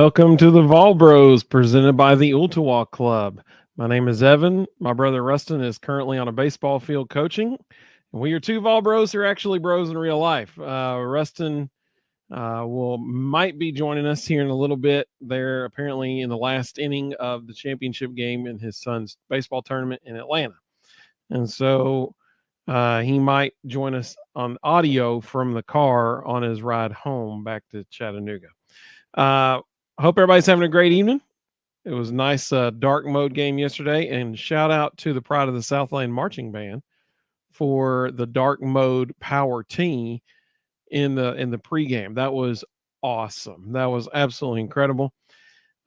Welcome to the Vol Bros presented by the Ultawa Club. My name is Evan. My brother Rustin is currently on a baseball field coaching. And we are two Vol Bros who are actually bros in real life. Rustin might be joining us here in a little bit. They're apparently in the last inning of the championship game in his son's baseball tournament in Atlanta. And so he might join us on audio from the car on his ride home back to Chattanooga. Hope everybody's having a great evening. It was a nice dark mode game yesterday, and shout out to the Pride of the Southland Marching Band for the dark mode power tee in the pregame. That was awesome. That was absolutely incredible.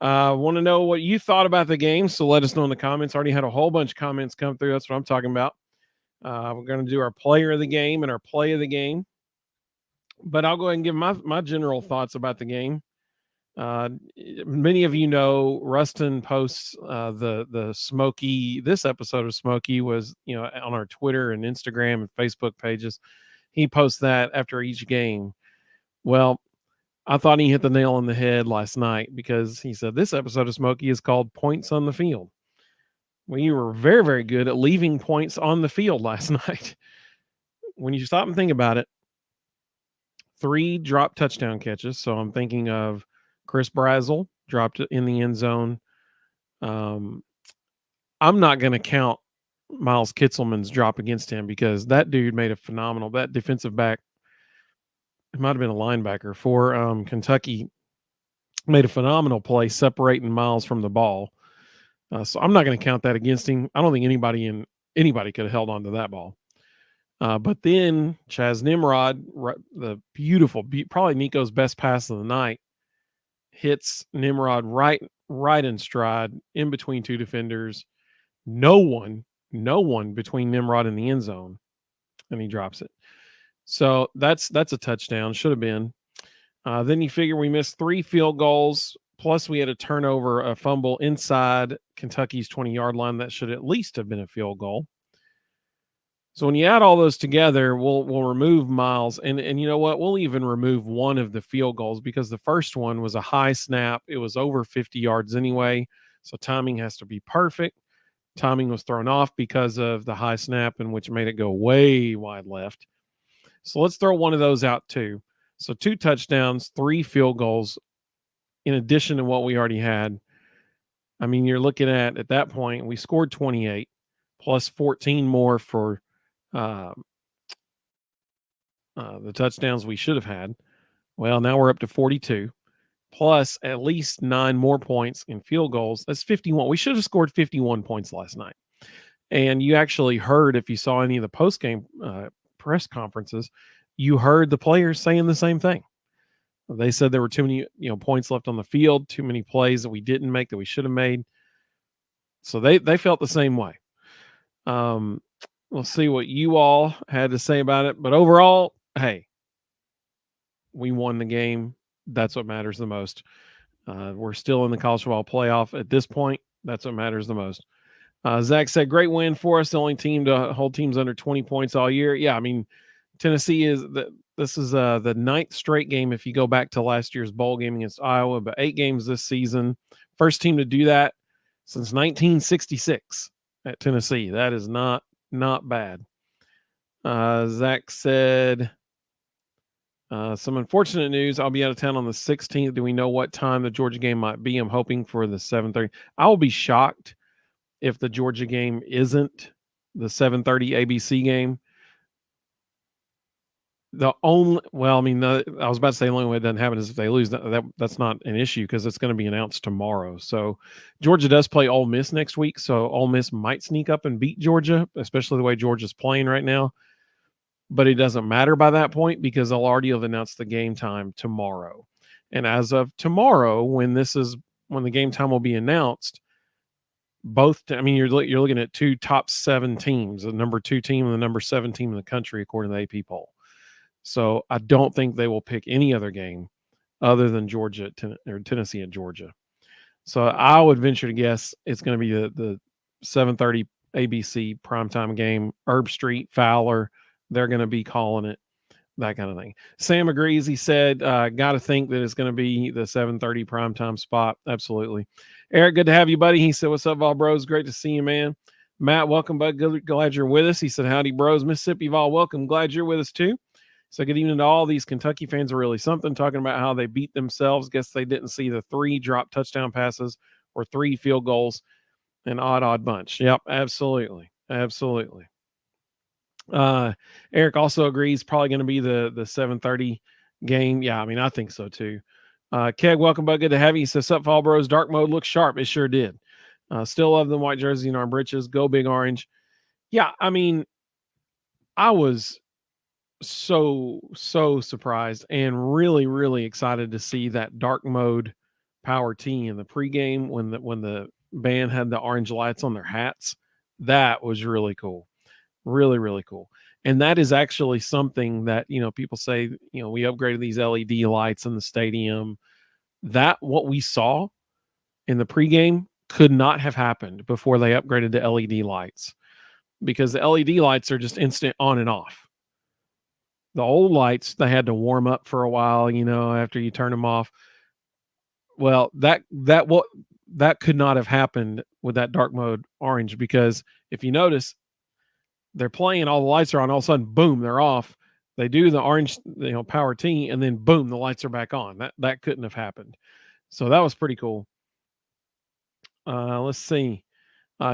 Want to know what you thought about the game, so let us know in the comments. Already had a whole bunch of comments come through. That's what I'm talking about. We're going to do our player of the game and our play of the game, but I'll go ahead and give my general thoughts about the game. Many of you know Rustin posts the Smokey. This episode of Smokey was on our Twitter and Instagram and Facebook pages. He posts that after each game. Well, I thought he hit the nail on the head last night because he said this episode of Smokey is called Points on the Field. We were very, very good at leaving points on the field last night. When you stop and think about it, 3 drop touchdown catches. So I'm thinking of Chris Brazel dropped it in the end zone. I'm not going to count Miles Kitzelman's drop against him because that dude made a phenomenal. That defensive back, it might have been a linebacker for Kentucky, made a phenomenal play separating Miles from the ball. So I'm not going to count that against him. I don't think anybody could have held on to that ball. But then Chaz Nimrod, the beautiful, probably Nico's best pass of the night, hits Nimrod right in stride in between 2 defenders. No one between Nimrod and the end zone, and he drops it. So that's a touchdown. Should have been. Then you figure we missed 3 field goals, plus we had a turnover, a fumble inside Kentucky's 20-yard line that should at least have been a field goal. So when you add all those together, we'll remove Miles, and you know what? We'll even remove one of the field goals because the first one was a high snap. It was over 50 yards anyway, so timing has to be perfect. Timing was thrown off because of the high snap, and which made it go way wide left. So let's throw one of those out too. So 2 touchdowns, 3 field goals, in addition to what we already had. I mean, you're looking at that point, we scored 28 plus 14 more for the touchdowns we should have had. Well, now we're up to 42 plus at least 9 more points in field goals. That's 51. We should have scored 51 points last night. And you actually heard, if you saw any of the post-game press conferences, you heard the players saying the same thing. They said there were too many points left on the field, too many plays that we didn't make that we should have made. So they felt the same way. We'll see what you all had to say about it. But overall, hey, we won the game. That's what matters the most. We're still in the college football playoff at this point. That's what matters the most. Zach said, great win for us. The only team to hold teams under 20 points all year. Yeah, I mean, Tennessee this is the 9th straight game if you go back to last year's bowl game against Iowa, but 8 games this season. First team to do that since 1966 at Tennessee. That is not bad. Zach said, some unfortunate news. I'll be out of town on the 16th. Do we know what time the Georgia game might be? I'm hoping for the 7:30. I will be shocked if the Georgia game isn't the 7:30 ABC game. I was about to say the only way it doesn't happen is if they lose. That's not an issue because it's going to be announced tomorrow. So Georgia does play Ole Miss next week, so Ole Miss might sneak up and beat Georgia, especially the way Georgia's playing right now. But it doesn't matter by that point because they'll already have announced the game time tomorrow. And as of tomorrow, when the game time will be announced, you're looking at 2 top 7 teams, the number 2 team and the number 7 team in the country according to the AP poll. So I don't think they will pick any other game other than Georgia or Tennessee at Georgia. So I would venture to guess it's going to be the 7:30 ABC primetime game. Herb Street, Fowler, they're going to be calling it. that kind of thing. Sam agrees. He said, got to think that it's going to be the 7:30 primetime spot. Absolutely. Eric, good to have you, buddy. He said, what's up, Vol Bros? Great to see you, man. Matt, welcome, bud. Glad you're with us. He said, howdy, bros. Mississippi Vol, welcome. Glad you're with us, too. So good evening to all these Kentucky fans are really something, talking about how they beat themselves. Guess they didn't see the 3 drop touchdown passes or 3 field goals. An odd bunch. Yep, absolutely. Absolutely. Eric also agrees probably going to be the 7:30 game. Yeah, I mean, I think so too. Keg, welcome, bud. Good to have you. He says, "Sup, Fall Bros. Dark mode looks sharp. It sure did. Still love them white jersey and our britches. Go Big Orange." Yeah, I mean, I was so surprised and really excited to see that dark mode power tee in the pregame when the band had the orange lights on their hats. That was really cool. Really cool. And that is actually something that, people say, we upgraded these LED lights in the stadium. That what we saw in the pregame could not have happened before they upgraded to LED lights, because the LED lights are just instant on and off. The old lights, they had to warm up for a while, after you turn them off. Well, that could not have happened with that dark mode orange, because if you notice, they're playing, all the lights are on, all of a sudden, boom, they're off. They do the orange, power tee, and then boom, the lights are back on. That couldn't have happened. So that was pretty cool. Let's see.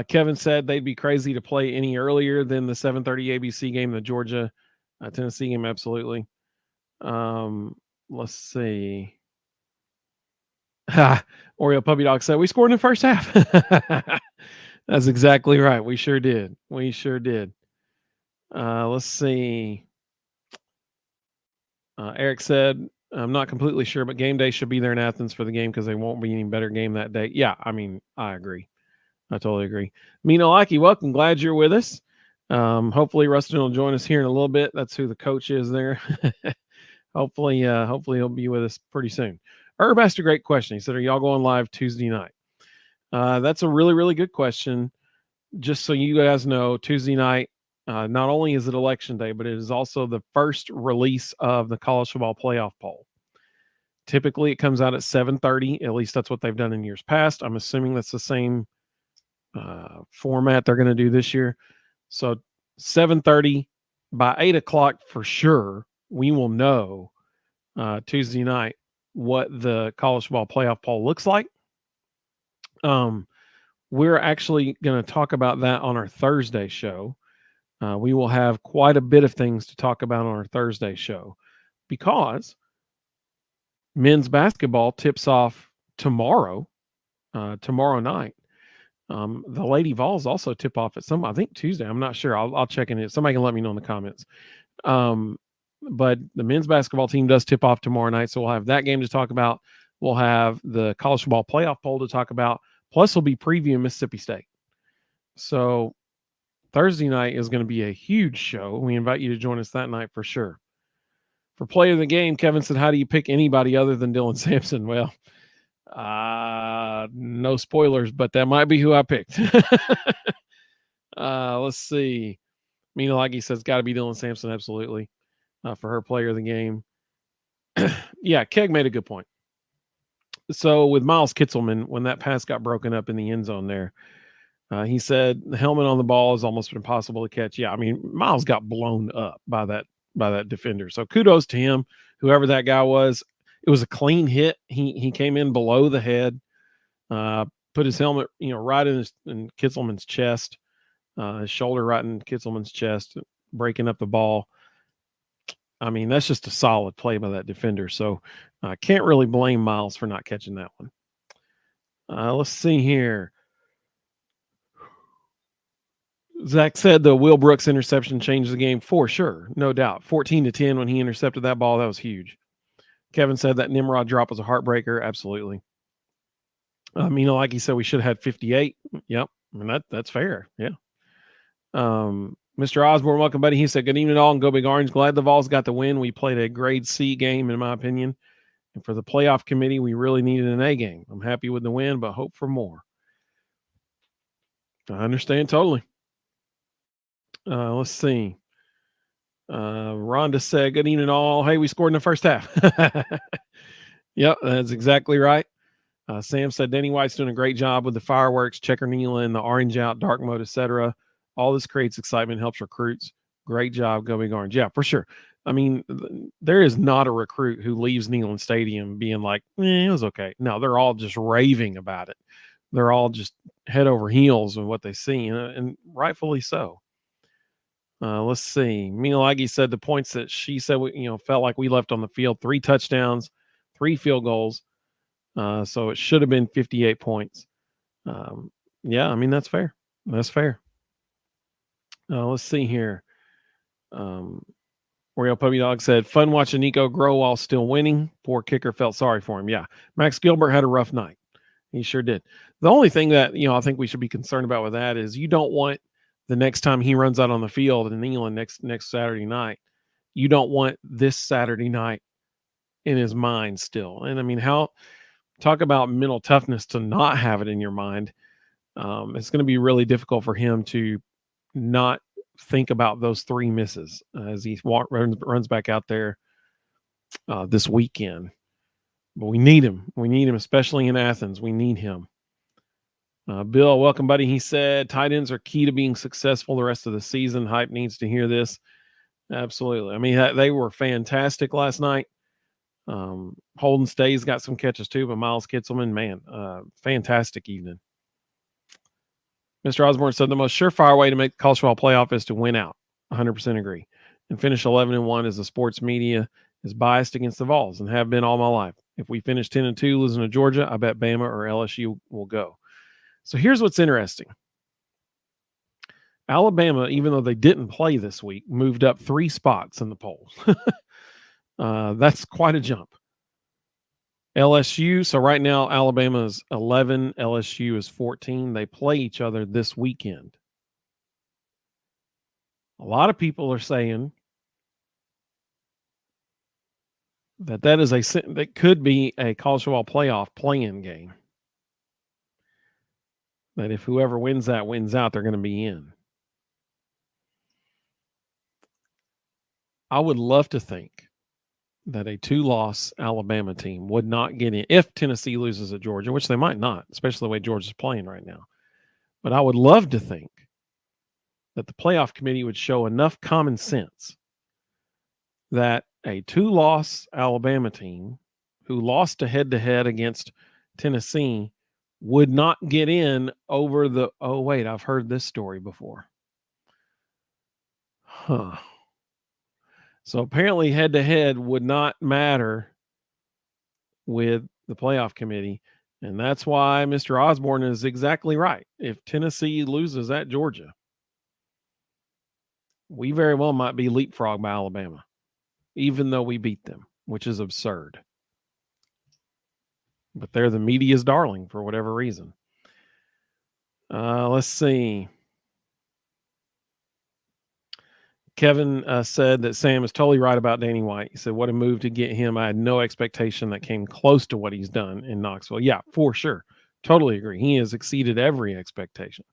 Kevin said they'd be crazy to play any earlier than the 7:30 ABC game, the Georgia Tennessee game. Absolutely. Let's see. Oreo Puppy Dog said we scored in the first half. That's exactly right. We sure did. Let's see. Eric said, I'm not completely sure, but game day should be there in Athens for the game because they won't be any better game that day. Yeah, I mean, I agree. I totally agree. Mina Laki, welcome. Glad you're with us. Hopefully Rustin will join us here in a little bit. That's who the coach is there. hopefully he'll be with us pretty soon. Herb asked a great question. He said, are y'all going live Tuesday night? That's a really good question. Just so you guys know, Tuesday night, not only is it election day, but it is also the first release of the college football playoff poll. Typically, it comes out at 7:30. At least that's what they've done in years past. I'm assuming that's the same format they're going to do this year. So 7:30, by 8 o'clock for sure, we will know Tuesday night what the college football playoff poll looks like. We're actually going to talk about that on our Thursday show. We will have quite a bit of things to talk about on our Thursday show, because men's basketball tips off tomorrow night. The Lady Vols also tip off at I think Tuesday. I'm not sure. I'll check in it. Somebody can let me know in the comments. But the men's basketball team does tip off tomorrow night, so we'll have that game to talk about. We'll have the college football playoff poll to talk about. Plus, we'll be previewing Mississippi State. So Thursday night is going to be a huge show. We invite you to join us that night for sure. For play of the game, Kevin said, how do you pick anybody other than Dylan Sampson? Well, no spoilers, but that might be who I picked. Let's see. Mina Laggy says, got to be Dylan Sampson, absolutely, for her player of the game. Yeah, Keg made a good point. So with Miles Kitzelman, when that pass got broken up in the end zone there, he said the helmet on the ball is almost impossible to catch. Yeah, I mean, Miles got blown up by that defender. So kudos to him, whoever that guy was. It was a clean hit. He came in below the head, put his helmet, right in Kitzelman's chest, his shoulder right in Kitzelman's chest, breaking up the ball. I mean, that's just a solid play by that defender. So I can't really blame Miles for not catching that one. Let's see here. Zach said the Will Brooks interception changed the game for sure. No doubt. 14-10 when he intercepted that ball. That was huge. Kevin said that Nimrod drop was a heartbreaker. Absolutely. Like he said, we should have had 58. Yep. I mean, that's fair. Yeah. Mr. Osborne, welcome, buddy. He said, good evening all and go Big Orange. Glad the Vols got the win. We played a grade C game, in my opinion. And for the playoff committee, we really needed an A game. I'm happy with the win, but hope for more. I understand totally. Let's see. Rhonda said, good evening all. Hey, we scored in the first half. Yep, that's exactly right. Sam said, Danny White's doing a great job with the fireworks, checker Nealon, the orange out, dark mode, etc. All this creates excitement, helps recruits. Great job, Go Big Orange. Yeah, for sure. I mean, there is not a recruit who leaves Neyland Stadium being like, it was okay. No, they're all just raving about it. They're all just head over heels with what they see, and rightfully so. Let's see. Miyagi said the points that she said, felt like we left on the field: 3 touchdowns, 3 field goals. So it should have been 58 points. Yeah, I mean, that's fair. That's fair. Let's see here. Oriel Puppy Dog said, fun watching Nico grow while still winning. Poor kicker, felt sorry for him. Yeah, Max Gilbert had a rough night. He sure did. The only thing that, I think we should be concerned about with that is you don't want the next time he runs out on the field in England next Saturday night, you don't want this Saturday night in his mind still. And I mean, talk about mental toughness to not have it in your mind. It's going to be really difficult for him to not think about those 3 misses as he runs back out there this weekend. But we need him. We need him, especially in Athens. We need him. Bill, welcome, buddy. He said tight ends are key to being successful the rest of the season. Hype needs to hear this. Absolutely. I mean, they were fantastic last night. Holden Stays got some catches too, but Miles Kitzelman, man, fantastic evening. Mr. Osborne said the most surefire way to make the college football playoff is to win out. 100% agree. And finish 11-1 as the sports media is biased against the Vols and have been all my life. If we finish 10-2 losing to Georgia, I bet Bama or LSU will go. So here's what's interesting. Alabama, even though they didn't play this week, moved up 3 spots in the polls. That's quite a jump. LSU, so right now Alabama is 11, LSU is 14. They play each other this weekend. A lot of people are saying that could be a college football playoff play-in game. That if whoever wins that wins out, they're going to be in. I would love to think that a 2-loss Alabama team would not get in if Tennessee loses at Georgia, which they might not, especially the way Georgia's playing right now. But I would love to think that the playoff committee would show enough common sense that a 2-loss Alabama team who lost a head-to-head against Tennessee would not get in over I've heard this story before. Huh. So apparently head-to-head would not matter with the playoff committee, and that's why Mr. Osborne is exactly right. If Tennessee loses at Georgia, we very well might be leapfrogged by Alabama, even though we beat them, which is absurd. But they're the media's darling for whatever reason. Let's see. Kevin said that Sam is totally right about Danny White. He said, what a move to get him. I had no expectation that came close to what he's done in Knoxville. Yeah, for sure. Totally agree. He has exceeded every expectation.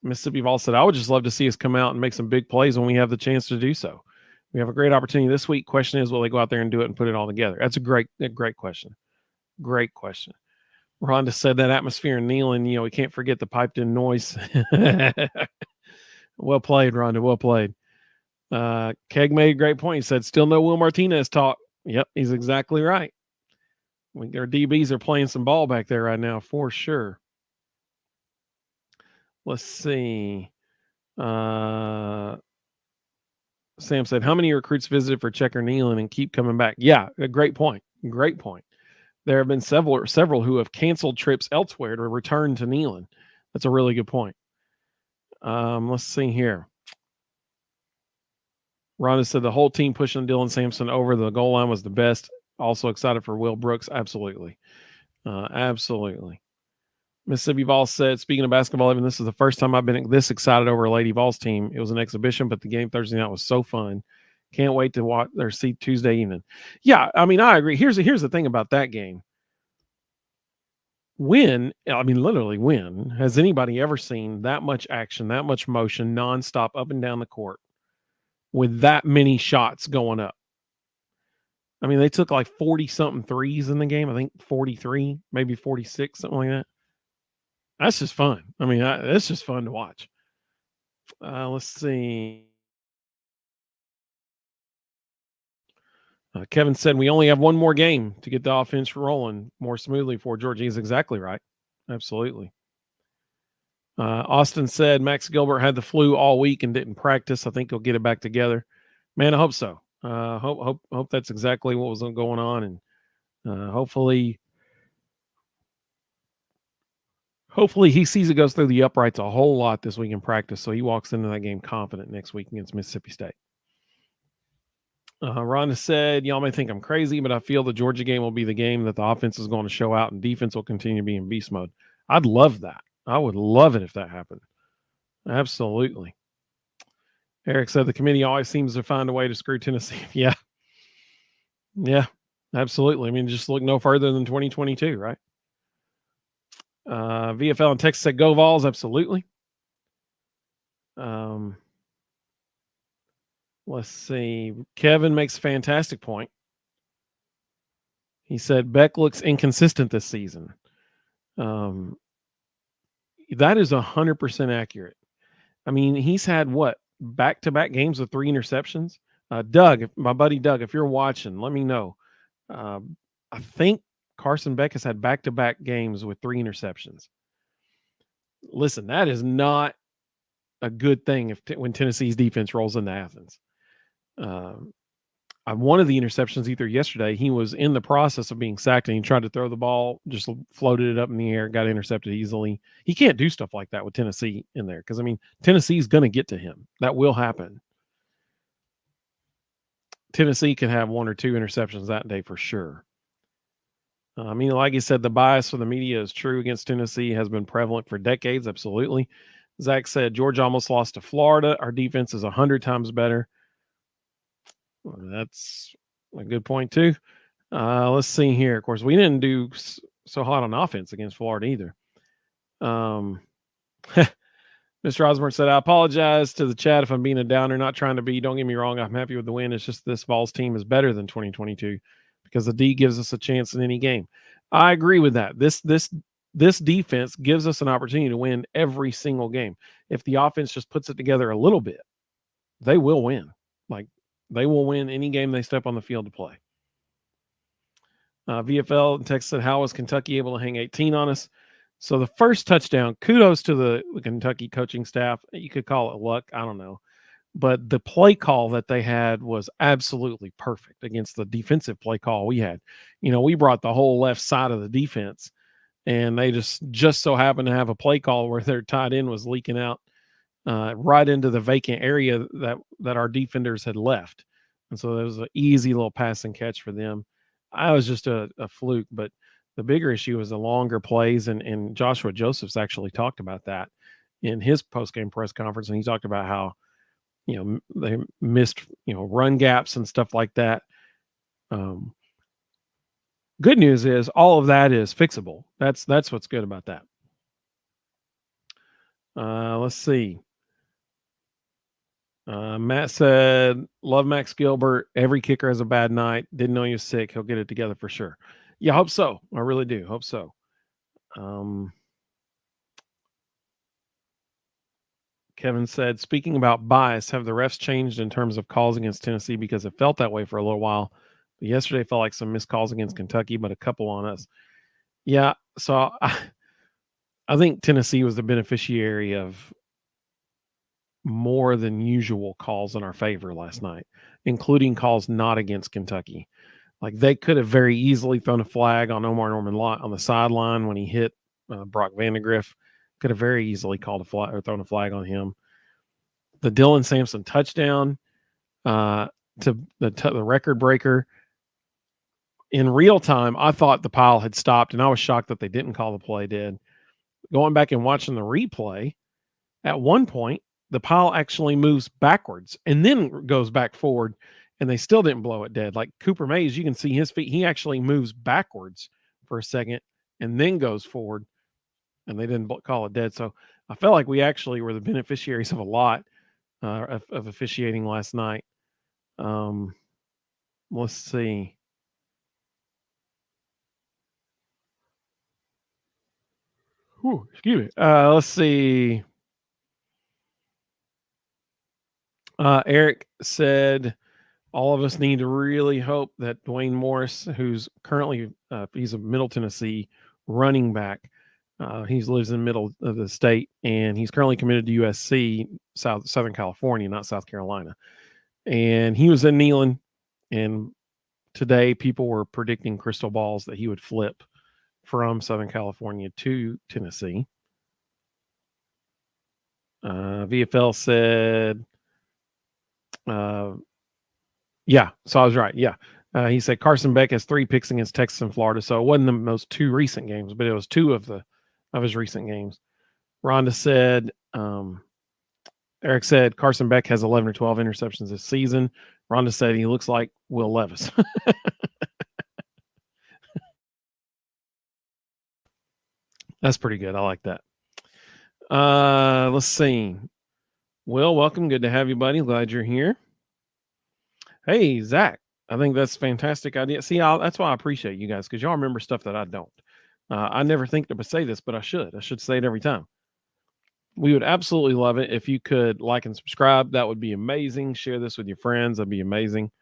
Mississippi Vol said, I would just love to see us come out and make some big plays when we have the chance to do so. We have a great opportunity this week. Question is, will they go out there and do it and put it all together? That's a great question. Great question. Rhonda said that atmosphere in Neyland, we can't forget the piped in noise. Well played, Rhonda. Well played. Keg made a great point. He said, still no Will Martinez talk. Yep, he's exactly right. Our DBs are playing some ball back there right now, for sure. Let's see. Sam said, how many recruits visited for Checker Neyland and keep coming back? Yeah, a great point. Great point. There have been several who have canceled trips elsewhere to return to Neyland. That's a really good point. Let's see here. Rhonda said the whole team pushing Dylan Sampson over the goal line was the best. Also excited for Will Brooks. Absolutely. Absolutely. Mississippi Vols said, speaking of basketball, even this is the first time I've been this excited over a Lady Vols team. It was an exhibition, but the game Thursday night was so fun. Can't wait to watch or see Tuesday evening. Yeah, I mean, I agree. Here's the thing about that game. Literally when has anybody ever seen that much action, that much motion, nonstop up and down the court with that many shots going up. I mean, they took like 40-something threes in the game. I think 43, maybe 46, something like that. That's just fun. I mean, it's just fun to watch. Let's see. Kevin said we only have one more game to get the offense rolling more smoothly for Georgia. He's exactly right. Absolutely. Austin said Max Gilbert had the flu all week and didn't practice. I think he'll get it back together. Man, I hope so. Hope that's exactly what was going on, and hopefully he sees it goes through the uprights a whole lot this week in practice, so he walks into that game confident next week against Mississippi State. Rhonda said, y'all may think I'm crazy, but I feel the Georgia game will be the game that the offense is going to show out and defense will continue to be in beast mode. I'd love that. I would love it if that happened. Absolutely. Eric said the committee always seems to find a way to screw Tennessee. Yeah. Yeah, absolutely. I mean, just look no further than 2022, right? VFL in Texas said go Vols. Absolutely. Let's see. Kevin makes a fantastic point. He said Beck looks inconsistent this season. That is 100% accurate. I mean, he's had back-to-back games with 3 interceptions. Doug, my buddy Doug, if you're watching, let me know. I think Carson Beck has had back-to-back games with 3 interceptions. Listen, that is not a good thing when Tennessee's defense rolls into Athens. One of the interceptions either yesterday, he was in the process of being sacked and he tried to throw the ball, just floated it up in the air, got intercepted easily. He can't do stuff like that with Tennessee in there because, I mean, Tennessee's going to get to him. That will happen. Tennessee can have 1 or 2 interceptions that day for sure. I mean, like you said, the bias for the media is true against Tennessee, has been prevalent for decades. Absolutely. Zach said, Georgia almost lost to Florida. Our defense is 100 times better. Well, that's a good point too. Let's see here. Of course, we didn't do so hot on offense against Florida either. Mr. Osborne said, I apologize to the chat if I'm being a downer, not trying to be. Don't get me wrong. I'm happy with the win. It's just this Vols team is better than 2022 because the D gives us a chance in any game. I agree with that. This defense gives us an opportunity to win every single game. If the offense just puts it together a little bit, they will win. Like, they will win any game they step on the field to play. VFL in Texas said, how was Kentucky able to hang 18 on us? So the first touchdown, kudos to the Kentucky coaching staff. You could call it luck. I don't know. But the play call that they had was absolutely perfect against the defensive play call we had. We brought the whole left side of the defense, and they just so happened to have a play call where their tight end was leaking out right into the vacant area that our defenders had left. And so it was an easy little pass and catch for them. I was just a fluke, but the bigger issue was the longer plays, and Joshua Josephs actually talked about that in his post-game press conference, and he talked about how, they missed, run gaps and stuff like that. Good news is all of that is fixable. That's what's good about that. Let's see. Matt said, love Max Gilbert. Every kicker has a bad night. Didn't know he was sick. He'll get it together for sure. Yeah, I hope so. I really do. Hope so. Kevin said, speaking about bias, have the refs changed in terms of calls against Tennessee? Because it felt that way for a little while. But yesterday felt like some missed calls against Kentucky, but a couple on us. Yeah, so I think Tennessee was the beneficiary of more than usual calls in our favor last night, including calls not against Kentucky. Like, they could have very easily thrown a flag on Omar Norman on the sideline when he hit Brock Vandagriff. Could have very easily called a flag or thrown a flag on him. The Dylan Sampson touchdown to the record breaker. In real time, I thought the pile had stopped, and I was shocked that they didn't call the play dead. Going back and watching the replay, at one point, the pile actually moves backwards and then goes back forward, and they still didn't blow it dead. Like Cooper Mays, you can see his feet. He actually moves backwards for a second and then goes forward, and they didn't call it dead. So I felt like we actually were the beneficiaries of a lot. of officiating last night. Let's see. Whew, excuse me. Let's see. Eric said, all of us need to really hope that Dwayne Morris, who's currently he's a Middle Tennessee running back, he lives in the middle of the state, and he's currently committed to USC, Southern California, not South Carolina. And he was in Neyland, and today people were predicting crystal balls that he would flip from Southern California to Tennessee. VFL said, yeah, so I was right. Yeah. He said Carson Beck has 3 picks against Texas and Florida. So it wasn't those 2 recent games, but it was 2 of his recent games. Rhonda said, Eric said Carson Beck has 11 or 12 interceptions this season. Rhonda said he looks like Will Levis. That's pretty good. I like that. Let's see. Will, welcome. Good to have you, buddy. Glad you're here. Hey, Zach. I think that's a fantastic idea. See, that's why I appreciate you guys, because y'all remember stuff that I don't. I never think to say this, but I should. I should say it every time. We would absolutely love it if you could like and subscribe. That would be amazing. Share this with your friends. That'd be amazing.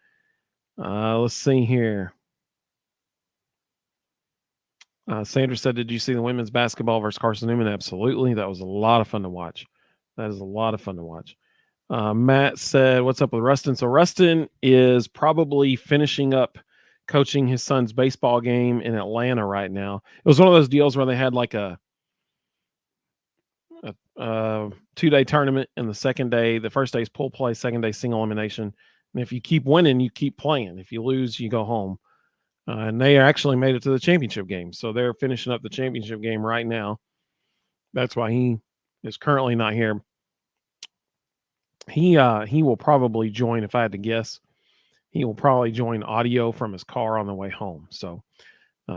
Let's see here. Sandra said, did you see the women's basketball versus Carson Newman? Absolutely. That was a lot of fun to watch. That is a lot of fun to watch. Matt said, what's up with Rustin? So Rustin is probably finishing up coaching his son's baseball game in Atlanta right now. It was one of those deals where they had like a 2-day tournament, and the first day is pool play, second day single elimination. And if you keep winning, you keep playing. If you lose, you go home. And they actually made it to the championship game. So they're finishing up the championship game right now. That's why he is currently not here. He will probably join, if I had to guess, he will probably join audio from his car on the way home. So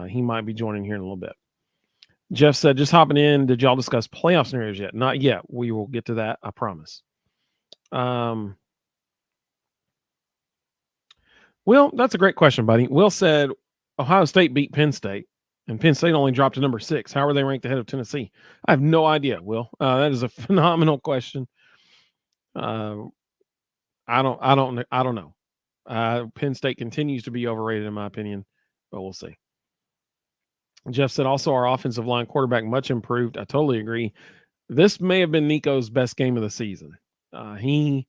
he might be joining here in a little bit. Jeff said, just hopping in. Did y'all discuss playoff scenarios yet? Not yet. We will get to that. I promise. Will, that's a great question, buddy. Will said, Ohio State beat Penn State, and Penn State only dropped to number 6. How are they ranked ahead of Tennessee? I have no idea, Will. That is a phenomenal question. I don't know. Penn State continues to be overrated in my opinion, but we'll see. Jeff said, also our offensive line quarterback much improved. I totally agree. This may have been Nico's best game of the season. He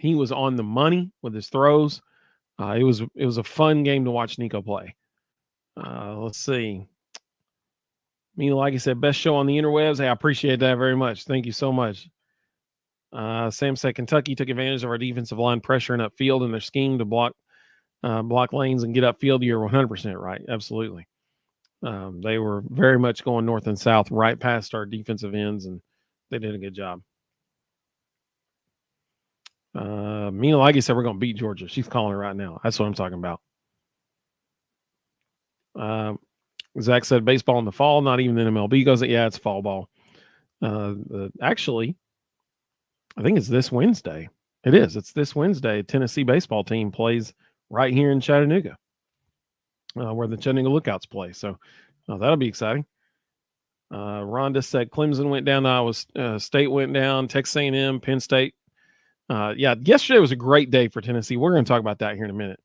was on the money with his throws. It was a fun game to watch Nico play. Let's see. Like I said, best show on the interwebs. Hey, I appreciate that very much. Thank you so much. Sam said Kentucky took advantage of our defensive line pressure and upfield in their scheme to block lanes and get upfield. You're 100% right. Absolutely. They were very much going north and south right past our defensive ends, and they did a good job. Like I said, we're going to beat Georgia. She's calling it right now. That's what I'm talking about. Zach said baseball in the fall, not even the MLB goes, yeah, it's fall ball. Actually, I think it's this Wednesday. It is. It's this Wednesday. Tennessee baseball team plays right here in Chattanooga, where the Chattanooga Lookouts play. So that'll be exciting. Rhonda said Clemson went down. Iowa State went down. Texas A&M, Penn State. Yesterday was a great day for Tennessee. We're going to talk about that here in a minute.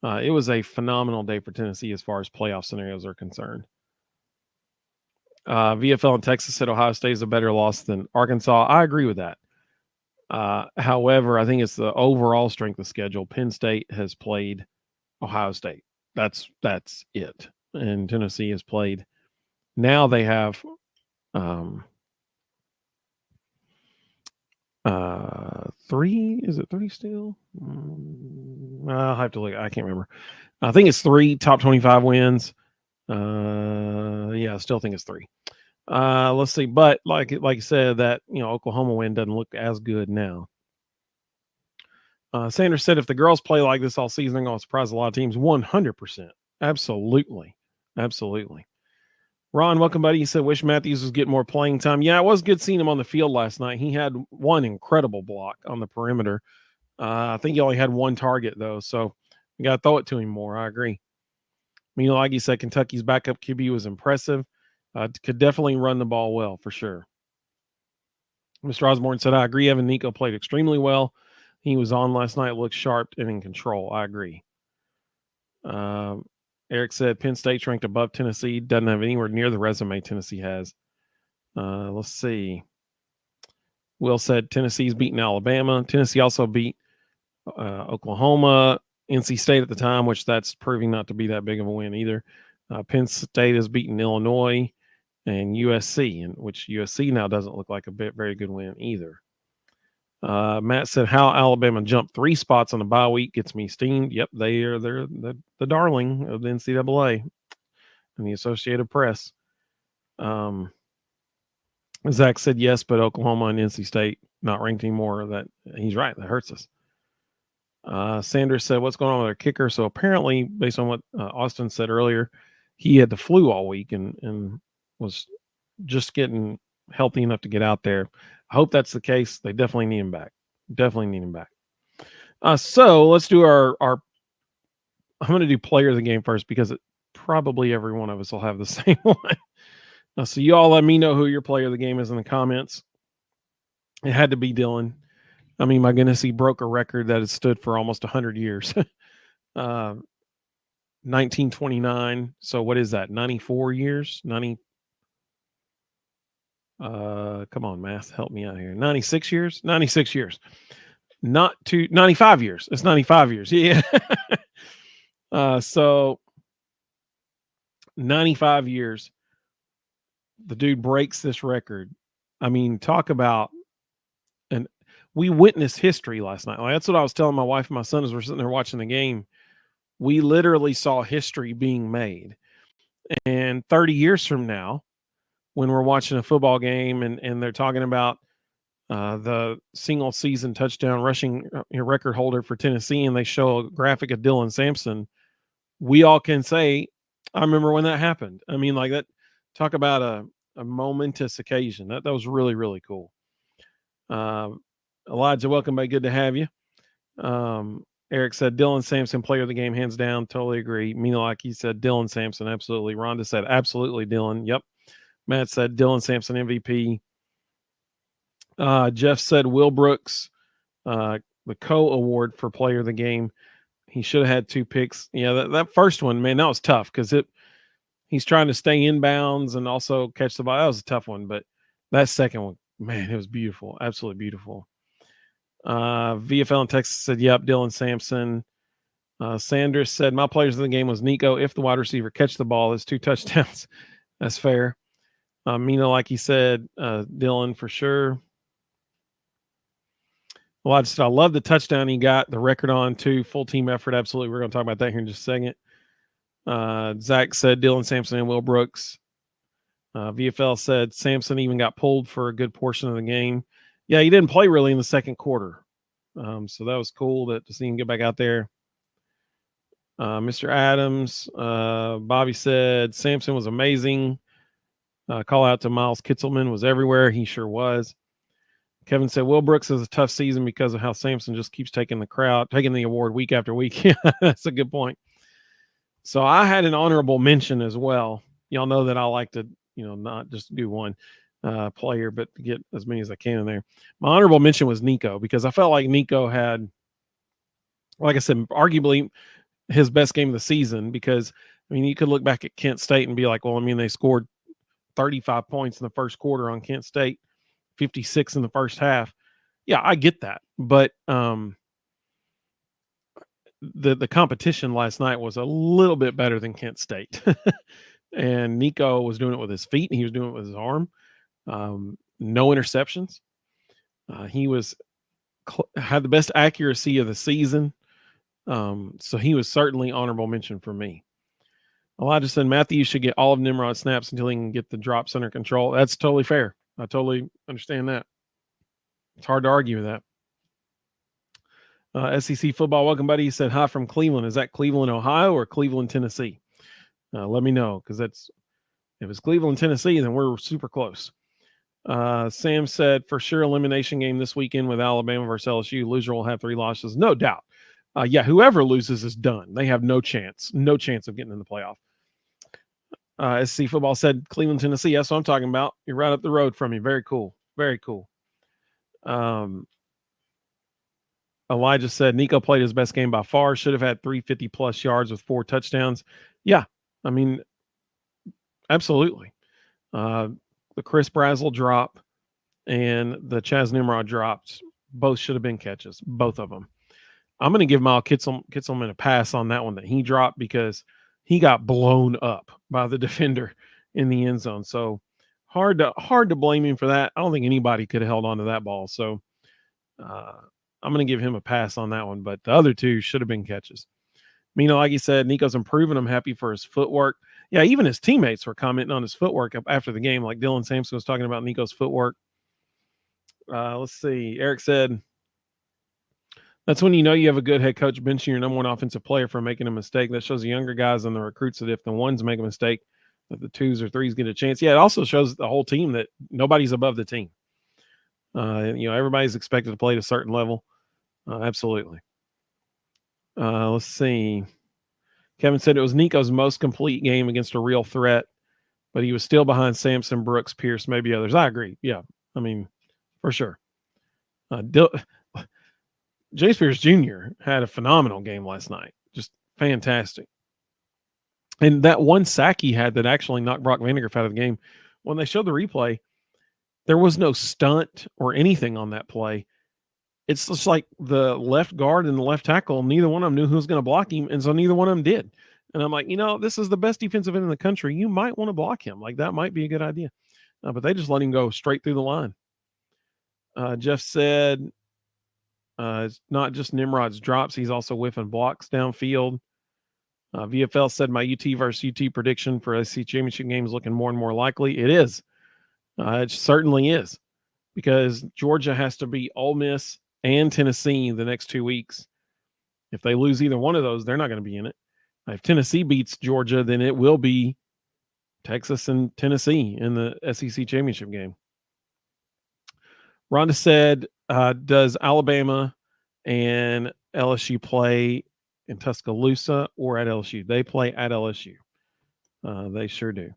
It was a phenomenal day for Tennessee as far as playoff scenarios are concerned. VFL in Texas said Ohio State is a better loss than Arkansas. I agree with that. However, I think it's the overall strength of schedule. Penn State has played Ohio State. That's it. And Tennessee has played. Now they have 3. Is it 3 still? I'll have to look. I can't remember. I think it's 3 top 25 wins. I still think it's 3. Let's see. But like you said, that Oklahoma win doesn't look as good now. Sanders said if the girls play like this all season, they're going to surprise a lot of teams. 100%. Absolutely. Ron, welcome, buddy. He said, wish Matthews was getting more playing time. Yeah, it was good seeing him on the field last night. He had one incredible block on the perimeter. I think he only had one target, though, so we got to throw it to him more. I agree. Like you said, Kentucky's backup QB was impressive. Could definitely run the ball well, for sure. Mr. Osborne said, I agree. Evan Nico played extremely well. He was on last night, looked sharp and in control. I agree. Eric said Penn State's ranked above Tennessee. Doesn't have anywhere near the resume Tennessee has. Let's see. Will said Tennessee's beaten Alabama. Tennessee also beat Oklahoma, NC State at the time, which that's proving not to be that big of a win either. Penn State has beaten Illinois and USC, and which USC now doesn't look like a very good win either. Matt said how Alabama jumped 3 spots on the bye week gets me steamed. Yep, they're the darling of the NCAA and the Associated Press. Zach said yes, but Oklahoma and NC State not ranked anymore. That he's right. That hurts us. Sanders said, what's going on with our kicker? So apparently, based on what Austin said earlier, he had the flu all week and was just getting healthy enough to get out there. I hope that's the case. They definitely need him back. So let's do our I'm going to do player of the game first because probably every one of us will have the same one. So you all let me know who your player of the game is in the comments. It had to be Dylan. I mean, my goodness, he broke a record that has stood for almost 100 years. 1929. So what is that? 94 years? 90. Come on, math, help me out here. 96 years? 96 years. 95 years. It's 95 years. Yeah. So 95 years. The dude breaks this record. I mean, talk about, and we witnessed history last night. Like, that's what I was telling my wife and my son as we're sitting there watching the game. We literally saw history being made. And 30 years from now, when we're watching a football game and they're talking about the single season touchdown rushing record holder for Tennessee, and they show a graphic of Dylan Sampson, we all can say, I remember when that happened. I mean, like that, talk about a momentous occasion. That was really, really cool. Elijah, welcome back. Good to have you. Eric said Dylan Sampson, player of the game, hands down. Totally agree. Like he said Dylan Sampson, absolutely. Rhonda said absolutely Dylan. Yep. Matt said Dylan Sampson MVP. Jeff said Will Brooks, the co-award for player of the game. He should have had 2 picks. Yeah, that first one, man, that was tough because he's trying to stay inbounds and also catch the ball. That was a tough one, but that second one, man, it was beautiful. Absolutely beautiful. VFL in Texas said, yep, Dylan Sampson. Sanders said, my players of the game was Nico. If the wide receiver catch the ball, it's 2 touchdowns. That's fair. Like he said, Dylan for sure. Well, I love the touchdown he got, the record on too. Full team effort, absolutely. We're going to talk about that here in just a second. Zach said Dylan Sampson and Will Brooks. VFL said Sampson even got pulled for a good portion of the game. Yeah, he didn't play really in the second quarter. So that was cool to see him get back out there. Mr. Adams, Bobby said Sampson was amazing. Call out to Miles Kitzelman, was everywhere. He sure was. Kevin said Will Brooks has a tough season because of how Sampson just keeps taking the award week after week. Yeah, that's a good point. So I had an honorable mention as well. Y'all know that I like to, not just do one player, but to get as many as I can in there. My honorable mention was Nico because I felt like Nico had, like I said, arguably his best game of the season because, I mean, you could look back at Kent State and be like, well, I mean, they scored 35 points in the first quarter on Kent State, 56 in the first half. Yeah, I get that. But the competition last night was a little bit better than Kent State. And Nico was doing it with his feet and he was doing it with his arm. No interceptions. He had the best accuracy of the season. So he was certainly honorable mention for me. Elijah said Matthews should get all of Nimrod snaps until he can get the drops under control. That's totally fair. I totally understand that. It's hard to argue with that. SEC football, welcome, buddy. He said hi from Cleveland. Is that Cleveland, Ohio, or Cleveland, Tennessee? Let me know because If it's Cleveland, Tennessee, then we're super close. Sam said, for sure, elimination game this weekend with Alabama versus LSU. Loser will have 3 losses. No doubt. Yeah, whoever loses is done. They have no chance of getting in the playoff. SC Football said, Cleveland, Tennessee. That's what I'm talking about. You're right up the road from me. Very cool. Very cool. Elijah said, Nico played his best game by far. Should have had 350-plus yards with 4 touchdowns. Yeah, I mean, absolutely. The Chris Brazzell drop and the Chaz Nimrod drops both should have been catches, both of them. I'm going to give Miles Kitselman a pass on that one that he dropped because he got blown up by the defender in the end zone. So hard to blame him for that. I don't think anybody could have held on to that ball. So I'm going to give him a pass on that one. But the other 2 should have been catches. Mina, like you said, Nico's improving. I'm happy for his footwork. Yeah, even his teammates were commenting on his footwork after the game. Like Dylan Sampson was talking about Nico's footwork. Let's see. Eric said, that's when you know you have a good head coach benching your number 1 offensive player for making a mistake. That shows the younger guys and the recruits that if the ones make a mistake, that the 2s or 3s get a chance. Yeah, it also shows the whole team that nobody's above the team. Everybody's expected to play at a certain level. Absolutely. Let's see. Kevin said it was Nico's most complete game against a real threat, but he was still behind Sampson, Brooks, Pierce, maybe others. I agree. Yeah, I mean, for sure. James Pierce Jr. had a phenomenal game last night. Just fantastic. And that one sack he had that actually knocked Brock Vandagriff out of the game, when they showed the replay, there was no stunt or anything on that play. It's just like the left guard and the left tackle, neither one of them knew who was going to block him, and so neither one of them did. And I'm like, this is the best defensive end in the country. You might want to block him. Like, that might be a good idea. But they just let him go straight through the line. Jeff said, it's not just Nimrod's drops. He's also whiffing blocks downfield. VFL said my UT versus UT prediction for SEC championship game is looking more and more likely. It is. It certainly is, because Georgia has to beat Ole Miss and Tennessee the next 2 weeks. If they lose either one of those, they're not going to be in it. If Tennessee beats Georgia, then it will be Texas and Tennessee in the SEC championship game. Rhonda said, does Alabama and LSU play in Tuscaloosa or at LSU? They play at LSU. They sure do.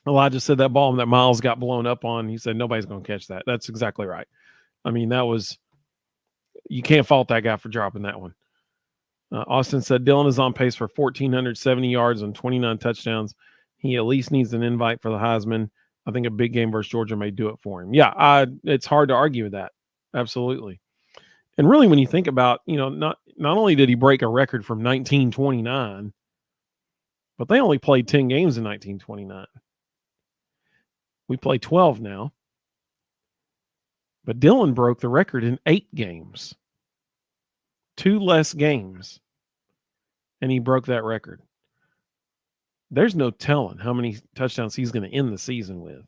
Elijah said that ball that Miles got blown up on, he said nobody's going to catch that. That's exactly right. I mean, you can't fault that guy for dropping that one. Austin said Dylan is on pace for 1,470 yards and 29 touchdowns. He at least needs an invite for the Heisman. I think a big game versus Georgia may do it for him. Yeah, it's hard to argue with that. Absolutely. And really, when you think about, not only did he break a record from 1929, but they only played 10 games in 1929. We play 12 now. But Dylan broke the record in 8 games. 2 less games. And he broke that record. There's no telling how many touchdowns he's going to end the season with.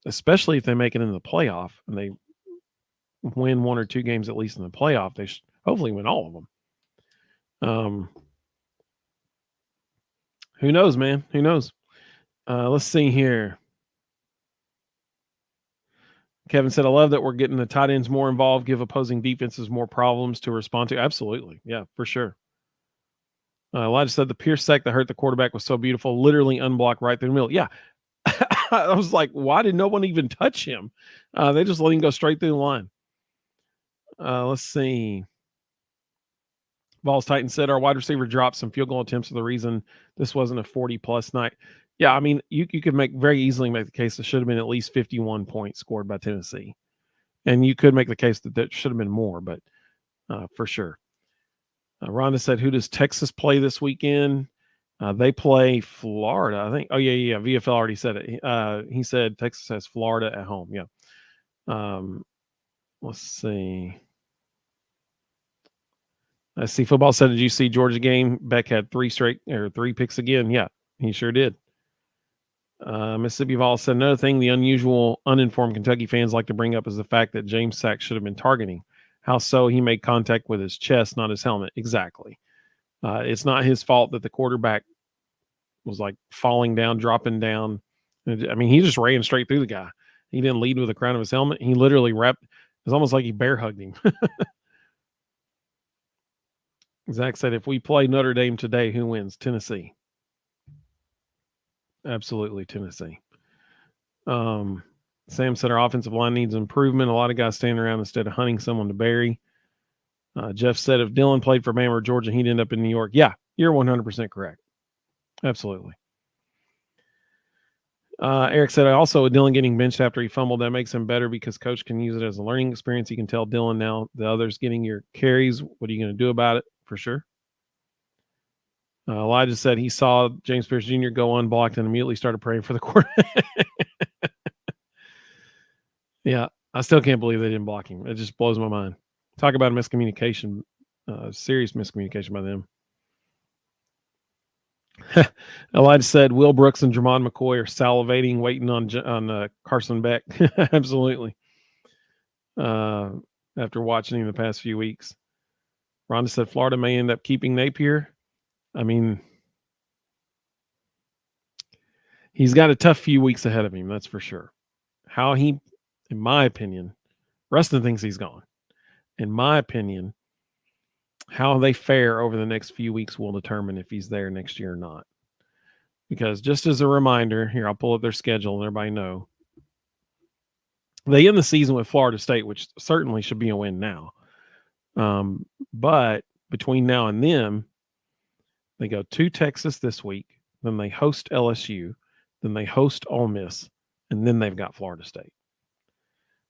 Especially if they make it into the playoff and they win 1 or 2 games at least in the playoff. They should hopefully win all of them. Who knows, man? Who knows? Let's see here. Kevin said, I love that we're getting the tight ends more involved, give opposing defenses more problems to respond to. Absolutely. Yeah, for sure. Elijah said the Pierce sack that hurt the quarterback was so beautiful, literally unblocked right through the middle. Yeah. I was like, why did no one even touch him? They just let him go straight through the line. Let's see. Vols Titan said our wide receiver dropped some field goal attempts are the reason this wasn't a 40-plus night. Yeah, I mean, you could very easily make the case it should have been at least 51 points scored by Tennessee. And you could make the case that there should have been more, but for sure. Rhonda said, who does Texas play this weekend? They play Florida, I think. Oh, yeah. VFL already said it. He said Texas has Florida at home. Yeah. Let's see. SC Football said, did you see Georgia game? Beck had 3 picks again. Yeah, he sure did. Mississippi Vols said another thing the unusual, uninformed Kentucky fans like to bring up is the fact that James Sack should have been targeting. How so? He made contact with his chest, not his helmet. Exactly. It's not his fault that the quarterback was like falling down, dropping down. I mean, he just ran straight through the guy. He didn't lead with the crown of his helmet. He literally wrapped. It was almost like he bear hugged him. Zach said, if we play Notre Dame today, who wins? Tennessee. Absolutely Tennessee. Sam said our offensive line needs improvement. A lot of guys standing around instead of hunting someone to bury. Jeff said if Dylan played for Bama or Georgia, he'd end up in New York. Yeah, you're 100% correct. Absolutely. Eric said, also with Dylan getting benched after he fumbled, that makes him better because coach can use it as a learning experience. He can tell Dylan now the others getting your carries. What are you going to do about it? For sure. Elijah said he saw James Pierce Jr. go unblocked and immediately started praying for the quarterback. Yeah, I still can't believe they didn't block him. It just blows my mind. Talk about a miscommunication, serious miscommunication by them. Elijah said Will Brooks and Jermon McCoy are salivating, waiting on Carson Beck. Absolutely. After watching him the past few weeks. Rhonda said Florida may end up keeping Napier. I mean, he's got a tough few weeks ahead of him, that's for sure. How he, in my opinion, Rustin thinks he's gone. In my opinion, how they fare over the next few weeks will determine if he's there next year or not. Because just as a reminder, here, I'll pull up their schedule and everybody know. They end the season with Florida State, which certainly should be a win now. But between now and then, they go to Texas this week, then they host LSU, then they host Ole Miss, and then they've got Florida State.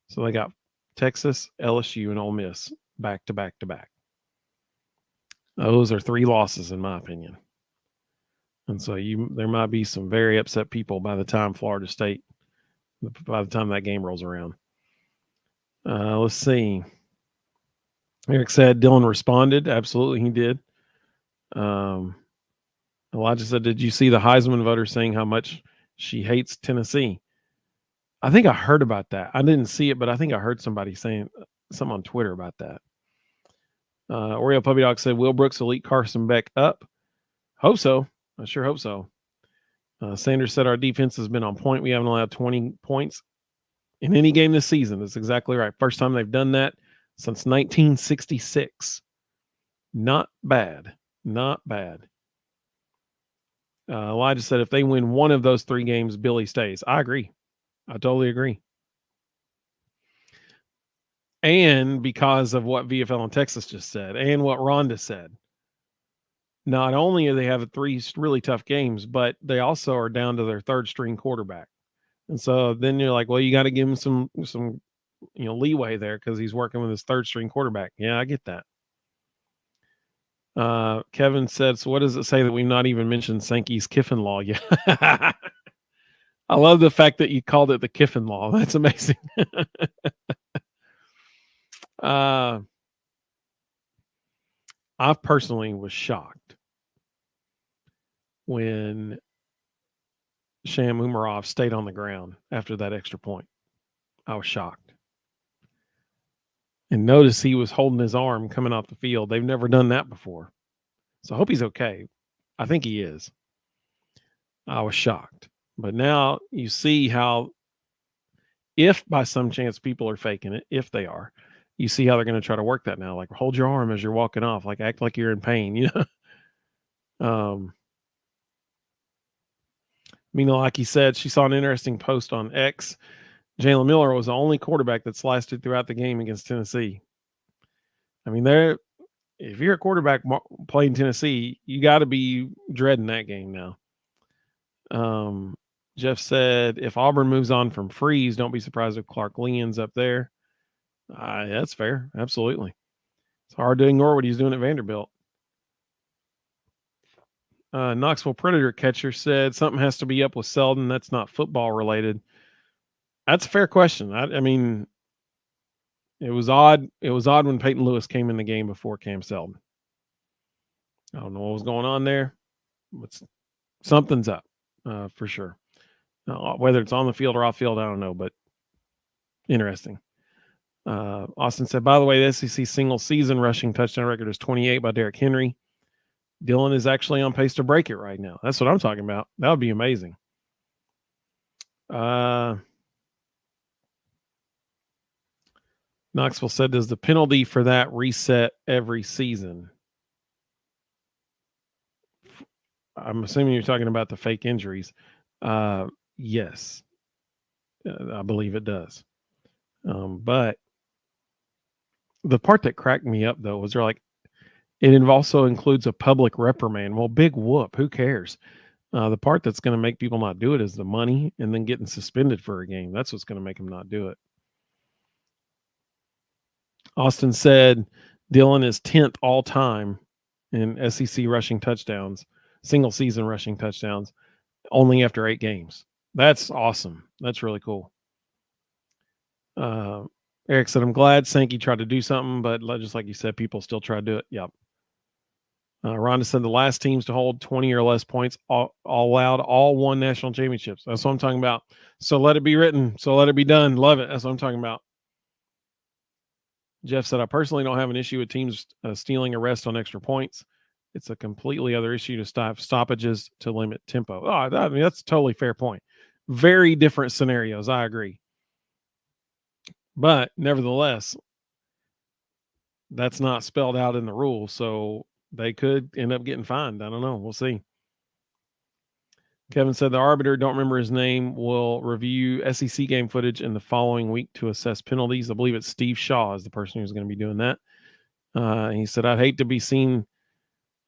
So they got Texas, LSU, and Ole Miss back to back to back. Those are 3 losses, in my opinion. And so there might be some very upset people by the time Florida State, by the time that game rolls around. Let's see. Eric said Dylan responded. Absolutely, he did. Elijah said, did you see the Heisman voter saying how much she hates Tennessee? I think I heard about that. I didn't see it, but I think I heard somebody saying something on Twitter about that. Oreo Puppy Dog said, Will Brooks will eat Carson Beck up? Hope so. I sure hope so. Sanders said our defense has been on point. We haven't allowed 20 points in any game this season. That's exactly right. First time they've done that since 1966. Not bad. Not bad. Elijah said if they win one of those 3 games, Billy stays. I agree. I totally agree. And because of what VFL in Texas just said and what Rhonda said, not only do they have 3 really tough games, but they also are down to their 3rd string quarterback. And so then you're like, well, you got to give him some leeway there because he's working with his 3rd string quarterback. Yeah, I get that. Kevin said, so what does it say that we've not even mentioned Sankey's Kiffin Law yet? I love the fact that you called it the Kiffin Law. That's amazing. I personally was shocked when Sham Umarov stayed on the ground after that extra point. I was shocked. And notice he was holding his arm coming off the field. They've never done that before. So I hope he's okay. I think he is. I was shocked. But now you see how, if by some chance people are faking it, if they are, you see how they're going to try to work that now. Like hold your arm as you're walking off, like act like you're in pain, Meanwhile, like he said, she saw an interesting post on X. Jalen Miller was the only quarterback that's lasted throughout the game against Tennessee. I mean, if you're a quarterback playing Tennessee, you got to be dreading that game now. Jeff said, if Auburn moves on from Freeze, don't be surprised if Clark Lee ends up there. That's fair. Absolutely. It's hard to ignore what he's doing at Vanderbilt. Knoxville Predator Catcher said something has to be up with Selden. That's not football related. That's a fair question. I mean, it was odd. It was odd when Peyton Lewis came in the game before Cam Selden. I don't know what was going on there, but something's up for sure. Whether it's on the field or off field, I don't know, but interesting. Austin said, by the way, the SEC single season rushing touchdown record is 28 by Derrick Henry. Dylan is actually on pace to break it right now. That's what I'm talking about. That would be amazing. Knoxville said, does the penalty for that reset every season? I'm assuming you're talking about the fake injuries. Yes, I believe it does. But the part that cracked me up, though, was they're like, it also includes a public reprimand. Well, big whoop. Who cares? The part that's going to make people not do it is the money and then getting suspended for a game. That's what's going to make them not do it. Austin said Dylan is 10th all time in SEC rushing touchdowns, single season rushing touchdowns, only after 8 games. That's awesome. That's really cool. Eric said, I'm glad Sankey tried to do something, but just like you said, people still try to do it. Yep. Rhonda said the last teams to hold 20 or less points all allowed all won national championships. That's what I'm talking about. So let it be written. So let it be done. Love it. That's what I'm talking about. Jeff said, I personally don't have an issue with teams stealing a rest on extra points. It's a completely other issue to stop stoppages to limit tempo. Oh, I mean, that's a totally fair point. Very different scenarios. I agree. But nevertheless, that's not spelled out in the rules. So they could end up getting fined. I don't know. We'll see. Kevin said the arbiter, don't remember his name, will review SEC game footage in the following week to assess penalties. I believe it's Steve Shaw is the person who's going to be doing that. He said, I'd hate to be seen,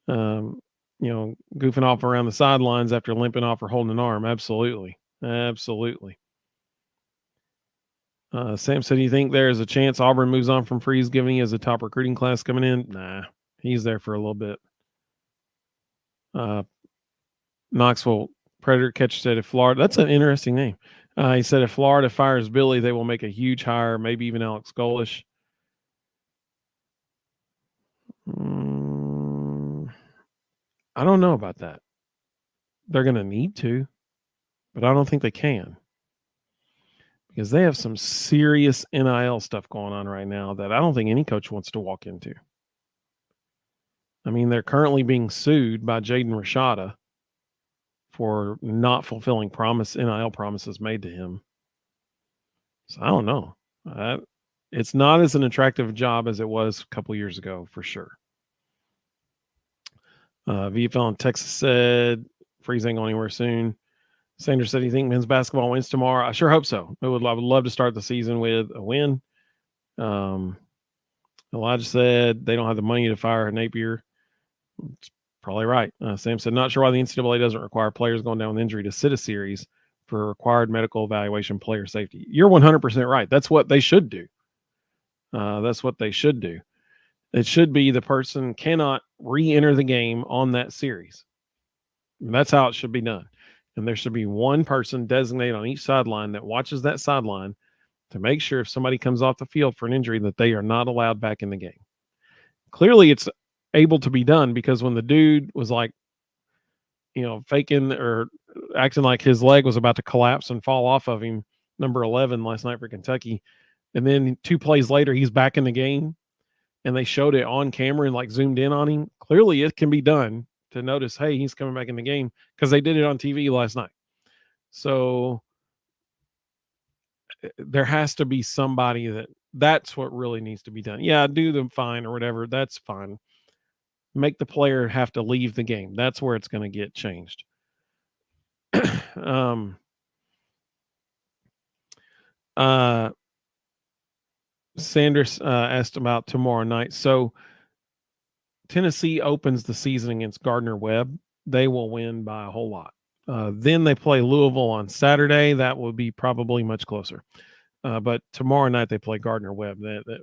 goofing off around the sidelines after limping off or holding an arm. Absolutely. Absolutely. Sam said, do you think there's a chance Auburn moves on from Freeze, given he has a top recruiting class coming in? Nah, he's there for a little bit. Knoxville Predator Catcher said, if Florida, that's an interesting name. He said, if Florida fires Billy, they will make a huge hire, maybe even Alex Golesh. I don't know about that. They're going to need to, but I don't think they can, because they have some serious NIL stuff going on right now that I don't think any coach wants to walk into. I mean, they're currently being sued by Jaden Rashada for not fulfilling NIL promises made to him. So I don't know. It's not as an attractive job as it was a couple years ago, for sure. VFL in Texas said Freeze ain't going anywhere soon. Sanders said, you think men's basketball wins tomorrow? I sure hope so. I would love to start the season with a win. Elijah said they don't have the money to fire Napier. It's probably right. Sam said, not sure why the NCAA doesn't require players going down with injury to sit a series for required medical evaluation, player safety. You're 100% right. That's what they should do. That's what they should do. It should be the person cannot re-enter the game on that series. And that's how it should be done. And there should be one person designated on each sideline that watches that sideline to make sure if somebody comes off the field for an injury that they are not allowed back in the game. Clearly it's able to be done, because when the dude was like, faking or acting like his leg was about to collapse and fall off of him, number 11 last night for Kentucky, and then 2 plays later he's back in the game and they showed it on camera and like zoomed in on him. Clearly it can be done to notice, hey, he's coming back in the game, because they did it on TV last night. So there has to be somebody that's what really needs to be done. Yeah, do them fine or whatever. That's fine. Make the player have to leave the game. That's where it's going to get changed. Sanders asked about tomorrow night. So Tennessee opens the season against Gardner-Webb. They will win by a whole lot. Then they play Louisville on Saturday. That will be probably much closer. But tomorrow night they play Gardner-Webb.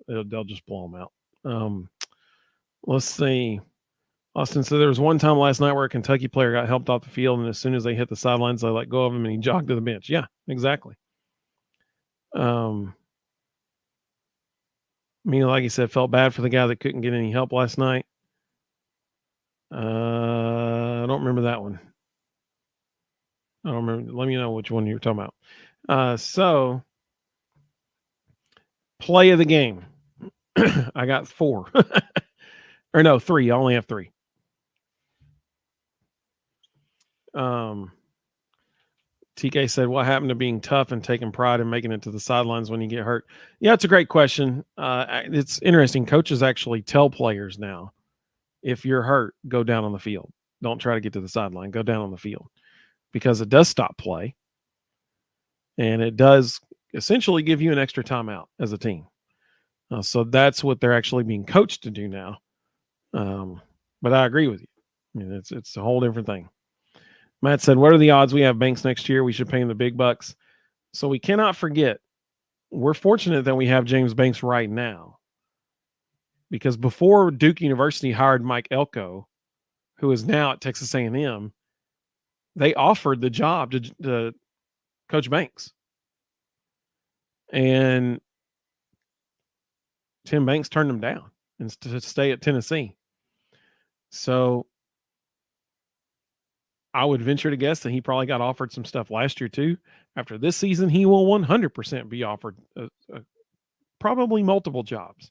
They'll just blow them out. Let's see. Austin said there was one time last night where a Kentucky player got helped off the field, and as soon as they hit the sidelines, they let go of him, and he jogged to the bench. Yeah, exactly. Like he said, felt bad for the guy that couldn't get any help last night. I don't remember that one. I don't remember. Let me know which one you're talking about. So, play of the game. I got 4. Or no, 3. I only have 3. TK said, what happened to being tough and taking pride in making it to the sidelines when you get hurt? Yeah, it's a great question. It's interesting. Coaches actually tell players now, if you're hurt, go down on the field. Don't try to get to the sideline. Go down on the field, because it does stop play. And it does essentially give you an extra timeout as a team. So that's what they're actually being coached to do now. But I agree with you. I mean, it's a whole different thing. Matt said, what are the odds we have Banks next year? We should pay him the big bucks. So we cannot forget, we're fortunate that we have James Banks right now, because before Duke University hired Mike Elko, who is now at Texas A&M, they offered the job to Coach Banks. And Tim Banks turned him down and to stay at Tennessee. So I would venture to guess that he probably got offered some stuff last year too. After this season, he will 100% be offered probably multiple jobs.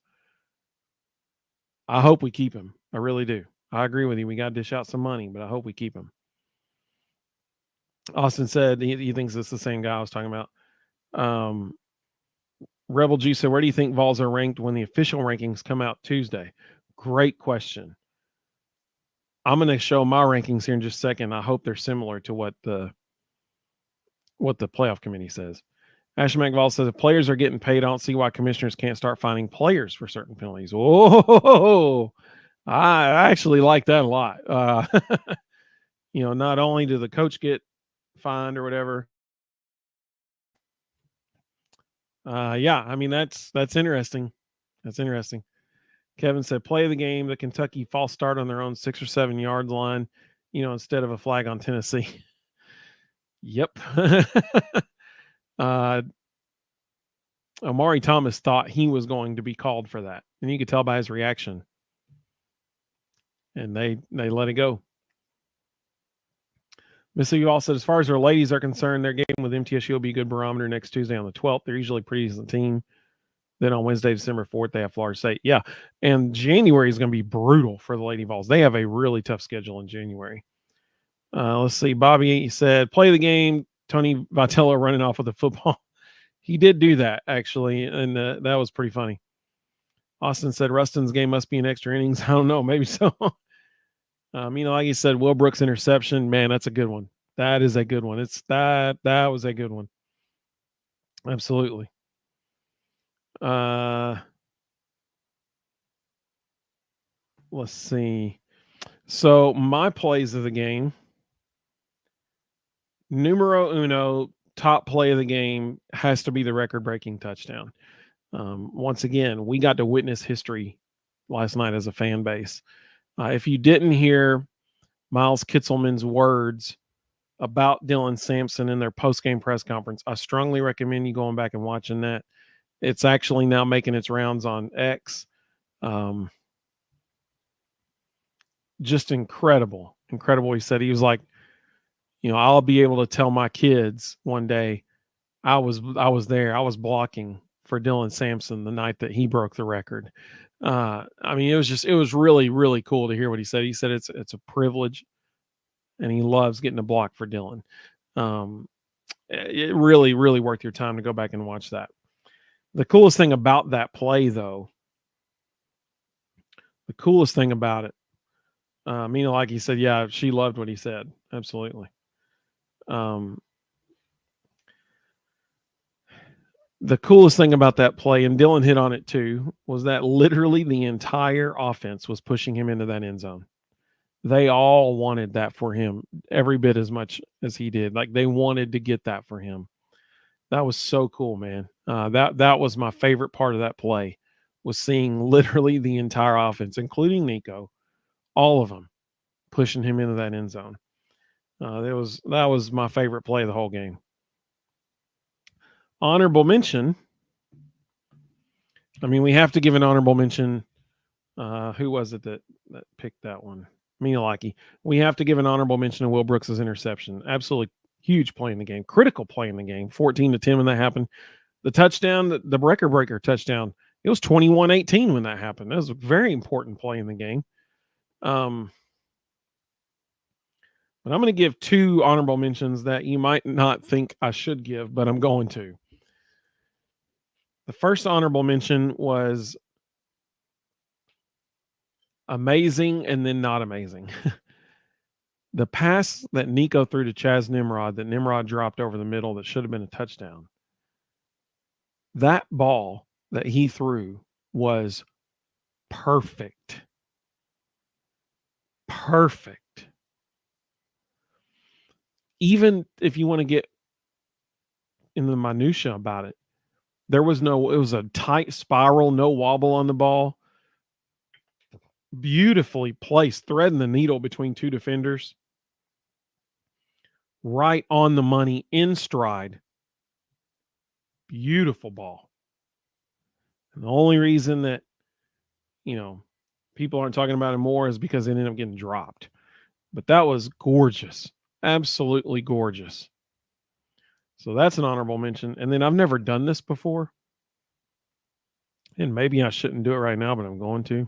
I hope we keep him. I really do. I agree with you. We got to dish out some money, but I hope we keep him. Austin said he thinks it's the same guy I was talking about. Rebel G said, where do you think Vols are ranked when the official rankings come out Tuesday? Great question. I'm going to show my rankings here in just a second. I hope they're similar to what the playoff committee says. Ashton McVall says, if players are getting paid, I don't see why commissioners can't start finding players for certain penalties. Oh, I actually like that a lot. Not only do the coach get fined or whatever. Yeah, I mean, that's interesting. That's interesting. Kevin said, play the game, the Kentucky false start on their own 6 or 7 yard line, instead of a flag on Tennessee. Yep. Omari Thomas thought he was going to be called for that, and you could tell by his reaction. And they let it go. Missy Ewall said, as far as our ladies are concerned, their game with MTSU will be a good barometer next Tuesday on the 12th. They're usually a pretty decent team. Then on Wednesday, December 4th, they have Florida State. Yeah, and January is going to be brutal for the Lady Vols. They have a really tough schedule in January. Let's see. Bobby said, play the game. Tony Vitello running off with the football. He did do that, actually, and that was pretty funny. Austin said, Rustin's game must be in extra innings. I don't know. Maybe so. Like you said, Will Brooks interception. Man, that's a good one. That is a good one. That was a good one. Absolutely. Let's see. So my plays of the game, numero uno, top play of the game has to be the record-breaking touchdown. Once again, we got to witness history last night as a fan base. If you didn't hear Miles Kitzelman's words about Dylan Sampson in their post-game press conference, I strongly recommend you going back and watching that. It's actually now making its rounds on X. Just incredible. He said, he was like, I'll be able to tell my kids one day I was there. I was blocking for Dylan Sampson the night that he broke the record. It was really, really cool to hear what he said. He said it's a privilege, and he loves getting a block for Dylan. It really, really worth your time to go back and watch that. The coolest thing about that play, though, like he said, yeah, she loved what he said. Absolutely. The coolest thing about that play, and Dylan hit on it too, was that literally the entire offense was pushing him into that end zone. They all wanted that for him every bit as much as he did. Like, they wanted to get that for him. That was so cool, man. That was my favorite part of that play, was seeing literally the entire offense, including Nico, all of them pushing him into that end zone. That was my favorite play of the whole game. Honorable mention. We have to give an honorable mention. Who was it that picked that one? Minalaki. We have to give an honorable mention to Will Brooks' interception. Absolutely huge play in the game. Critical play in the game. 14-10 when that happened. The touchdown, the record breaker touchdown, it was 21-18 when that happened. That was a very important play in the game. But I'm going to give 2 honorable mentions that you might not think I should give, but I'm going to. The first honorable mention was amazing and then not amazing. The pass that Nico threw to Chaz Nimrod, that Nimrod dropped over the middle that should have been a touchdown. That ball that he threw was perfect. Perfect. Even if you want to get in the minutia about it, it was a tight spiral, no wobble on the ball. Beautifully placed, threading the needle between 2 defenders. Right on the money, in stride. Beautiful ball. And the only reason that, people aren't talking about it more is because it ended up getting dropped. But that was gorgeous. Absolutely gorgeous. So that's an honorable mention. And then I've never done this before. And maybe I shouldn't do it right now, but I'm going to.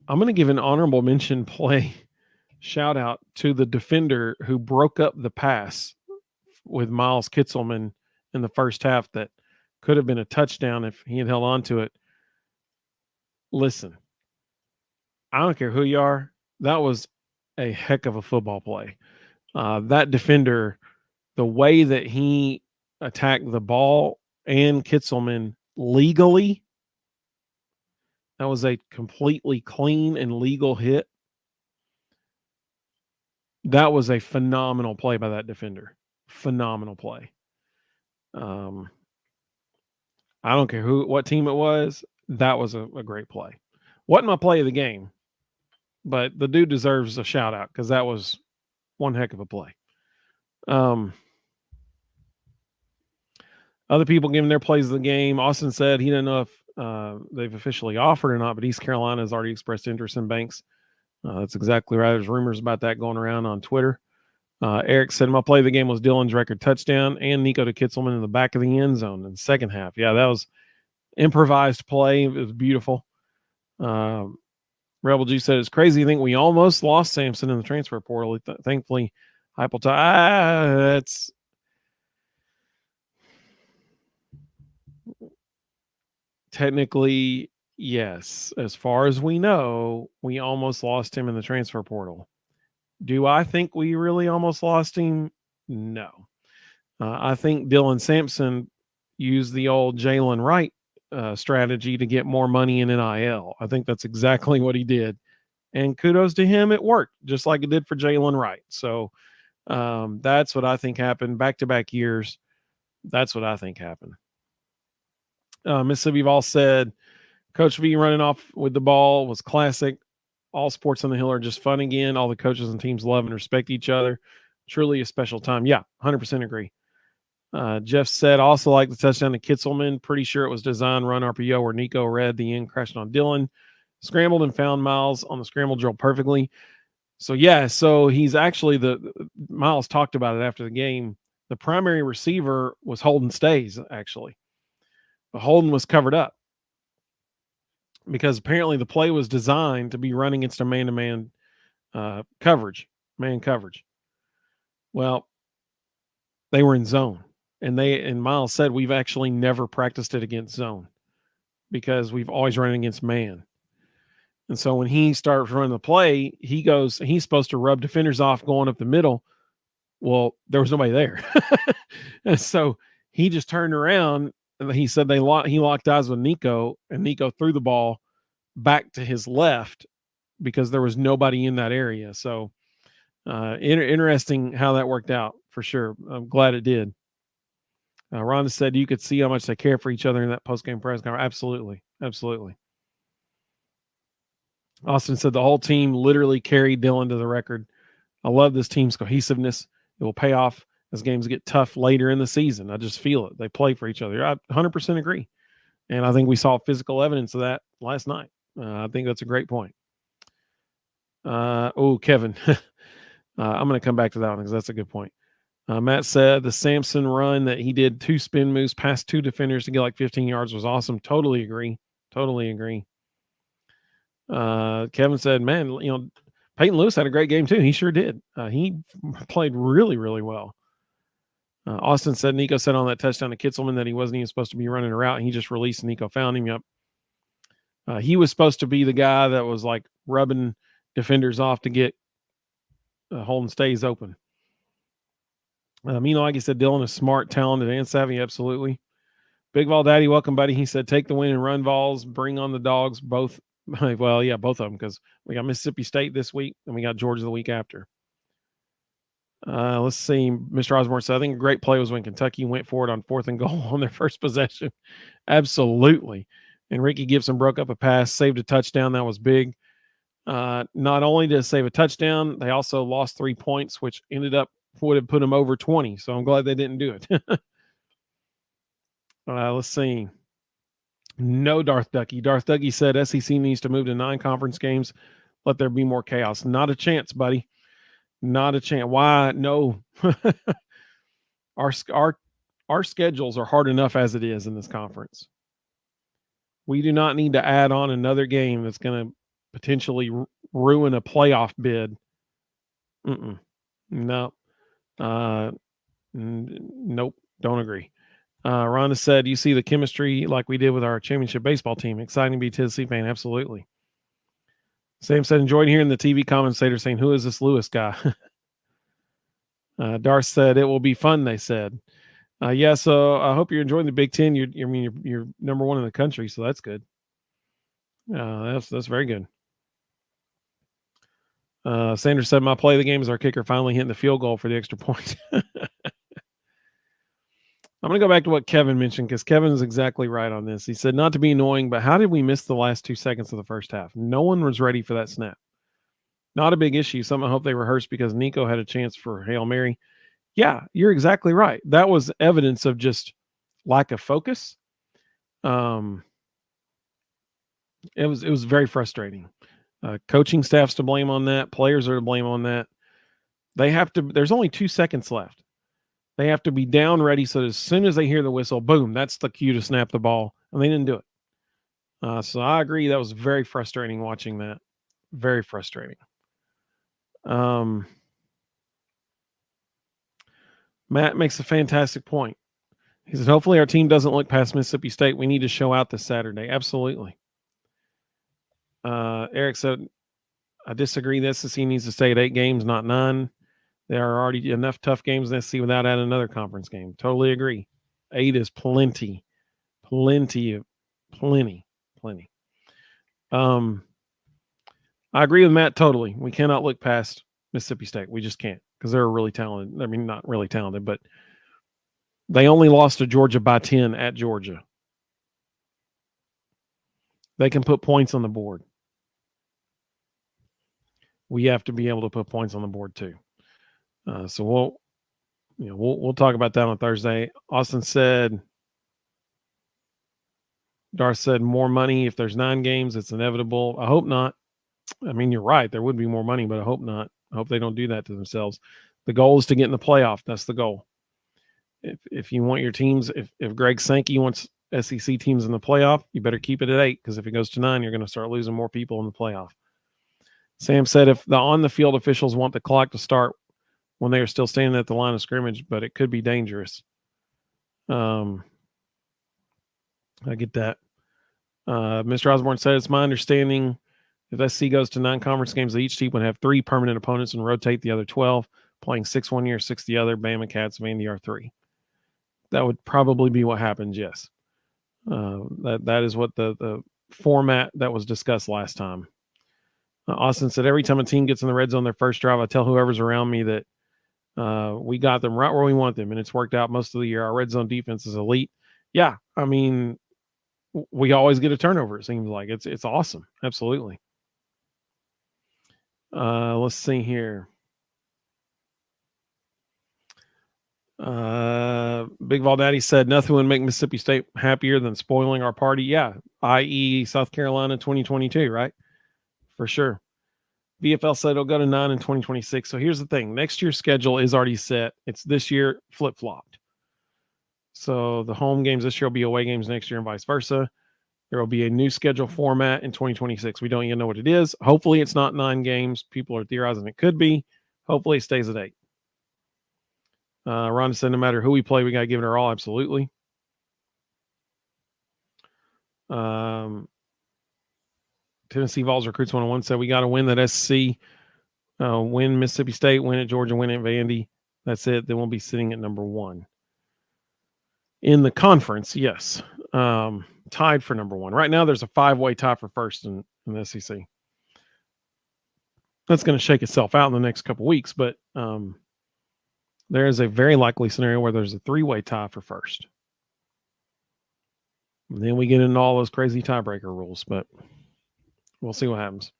I'm going to give an honorable mention play shout out to the defender who broke up the pass with Miles Kitzelman in the first half that could have been a touchdown if he had held on to it. Listen, I don't care who you are. That was a heck of a football play. That defender, the way that he attacked the ball and Kitzelman legally, that was a completely clean and legal hit. That was a phenomenal play by that defender. Phenomenal play. I don't care what team it was. That was a great play. Wasn't my play of the game, but the dude deserves a shout out because that was one heck of a play. Other people giving their plays of the game. Austin said he didn't know if they've officially offered or not, but East Carolina has already expressed interest in Banks. That's exactly right. There's rumors about that going around on Twitter. Eric said my play of the game was Dylan's record touchdown and Nico to Kitzelman in the back of the end zone in the second half. Yeah, that was improvised play. It was beautiful. Rebel G said it's crazy to think we almost lost Sampson in the transfer portal. Thankfully, that's technically yes. As far as we know, we almost lost him in the transfer portal. Do I think we really almost lost him? No. I think Dylan Sampson used the old Jalen Wright strategy to get more money in NIL. I think that's exactly what he did. And kudos to him. It worked just like it did for Jalen Wright. So that's what I think happened. Back-to-back years. That's what I think happened. Mississippi Vol said, Coach V running off with the ball was classic. All sports on the hill are just fun again. All the coaches and teams love and respect each other. Truly a special time. Yeah, 100% agree. Jeff said, also like the touchdown to Kitzelman. Pretty sure it was designed run RPO where Nico read the end, crashed on Dylan, scrambled and found Miles on the scramble drill perfectly. So, yeah, so he's actually Miles talked about it after the game. The primary receiver was Holden Stays, actually. But Holden was covered up because apparently the play was designed to be running against a man-to-man coverage, man coverage. Well, they were in zone. And Miles said we've actually never practiced it against zone because we've always run against man. And so when he starts running the play, he's supposed to rub defenders off going up the middle. Well, there was nobody there. And so he just turned around and he said he locked eyes with Nico, and Nico threw the ball back to his left because there was nobody in that area. So interesting how that worked out for sure. I'm glad it did. Rhonda said you could see how much they care for each other in that post-game press conference. Absolutely. Absolutely. Austin said the whole team literally carried Dylan to the record. I love this team's cohesiveness. It will pay off as games get tough later in the season. I just feel it. They play for each other. I 100% agree. And I think we saw physical evidence of that last night. I think that's a great point. Kevin. I'm going to come back to that one because that's a good point. Matt said the Sampson run that he did 2 spin moves past 2 defenders to get like 15 yards was awesome. Totally agree. Kevin said, man, Peyton Lewis had a great game too. He sure did. He played really, really well. Austin said Nico said on that touchdown to Kitzelman that he wasn't even supposed to be running a route. And he just released. Nico found him. Yep. He was supposed to be the guy that was like rubbing defenders off to get Holden Stays open. Like you said, Dylan is smart, talented, and savvy. Absolutely. Big Vol Daddy, welcome, buddy. He said, take the win and run Vols. Bring on the dogs. Both. Well, yeah, both of them, because we got Mississippi State this week and we got Georgia the week after. Let's see. Mr. Osborne said, I think a great play was when Kentucky went for it on 4th and goal on their first possession. Absolutely. And Ricky Gibson broke up a pass, saved a touchdown. That was big. Not only did it save a touchdown, they also lost 3 points, which would have put them over 20. So I'm glad they didn't do it. Let's see. No Darth Ducky. Darth Ducky said SEC needs to move to 9 conference games. Let there be more chaos. Not a chance, buddy. Not a chance. Why? No. Our schedules are hard enough as it is in this conference. We do not need to add on another game that's going to potentially ruin a playoff bid. No. Nope. Don't agree. Rhonda said, you see the chemistry like we did with our championship baseball team. Exciting to be a Tennessee fan. Absolutely. Sam said, enjoyed hearing the TV commentator saying, who is this Lewis guy? Darth said, it will be fun, they said. Yeah, so I hope you're enjoying the Big Ten. You're number 1 in the country, so that's good. That's very good. Sanders said, my play of the game is our kicker finally hitting the field goal for the extra point. I'm going to go back to what Kevin mentioned, because Kevin's exactly right on this. He said, not to be annoying, but how did we miss the last 2 seconds of the first half? No one was ready for that snap. Not a big issue. Something I hope they rehearsed, because Nico had a chance for Hail Mary. Yeah, you're exactly right. That was evidence of just lack of focus. It was very frustrating. Coaching staff's to blame on that. Players are to blame on that. There's only 2 seconds left. They have to be down ready, so as soon as they hear the whistle, boom, that's the cue to snap the ball, and they didn't do it. So I agree. That was very frustrating watching that. Very frustrating. Matt makes a fantastic point. He said, hopefully our team doesn't look past Mississippi State. We need to show out this Saturday. Absolutely. Eric said, I disagree. The SEC needs to stay at 8 games, not 9. There are already enough tough games in the SEC without adding another conference game. Totally agree. 8 is plenty. Plenty. I agree with Matt totally. We cannot look past Mississippi State. We just can't, because they're really talented. I mean, not really talented, but they only lost to Georgia by 10 at Georgia. They can put points on the board. We have to be able to put points on the board too. So we'll talk about that on Thursday. Austin said, Darth said, more money. If there's 9 games, it's inevitable. I hope not. I mean, you're right. There would be more money, but I hope not. I hope they don't do that to themselves. The goal is to get in the playoff. That's the goal. If you want your teams, if Greg Sankey wants SEC teams in the playoff, you better keep it at 8, because if it goes to 9, you're going to start losing more people in the playoff. Sam said, if the on-the-field officials want the clock to start when they are still standing at the line of scrimmage, but it could be dangerous. I get that. Mr. Osborne said, it's my understanding if SC goes to 9 conference games, each team would have 3 permanent opponents and rotate the other 12, playing 6 one year, 6 the other. Bama Cats, Vandy are 3. That would probably be what happens, yes. That is what the format that was discussed last time. Austin said, every time a team gets in the red zone their first drive, I tell whoever's around me that we got them right where we want them, and it's worked out most of the year. Our red zone defense is elite. Yeah, I mean, we always get a turnover, it seems like. It's awesome. Absolutely. Let's see here. Big Vol Daddy said, nothing would make Mississippi State happier than spoiling our party. Yeah, i.e. South Carolina 2022, right? For sure. VFL said it'll go to 9 in 2026. So here's the thing. Next year's schedule is already set. It's this year flip-flopped. So the home games this year will be away games next year and vice versa. There will be a new schedule format in 2026. We don't even know what it is. Hopefully, it's not 9 games. People are theorizing it could be. Hopefully, it stays at 8. Rhonda said, no matter who we play, we got to give it our all. Absolutely. Tennessee Vols Recruits 101 said, we got to win that SC, win Mississippi State, win at Georgia, win at Vandy. That's it. Then we'll be sitting at number 1. In the conference, yes. Tied for number 1. Right now, there's a 5-way tie for first in the SEC. That's going to shake itself out in the next couple weeks, but there is a very likely scenario where there's a 3-way tie for first. And then we get into all those crazy tiebreaker rules, but we'll see what happens.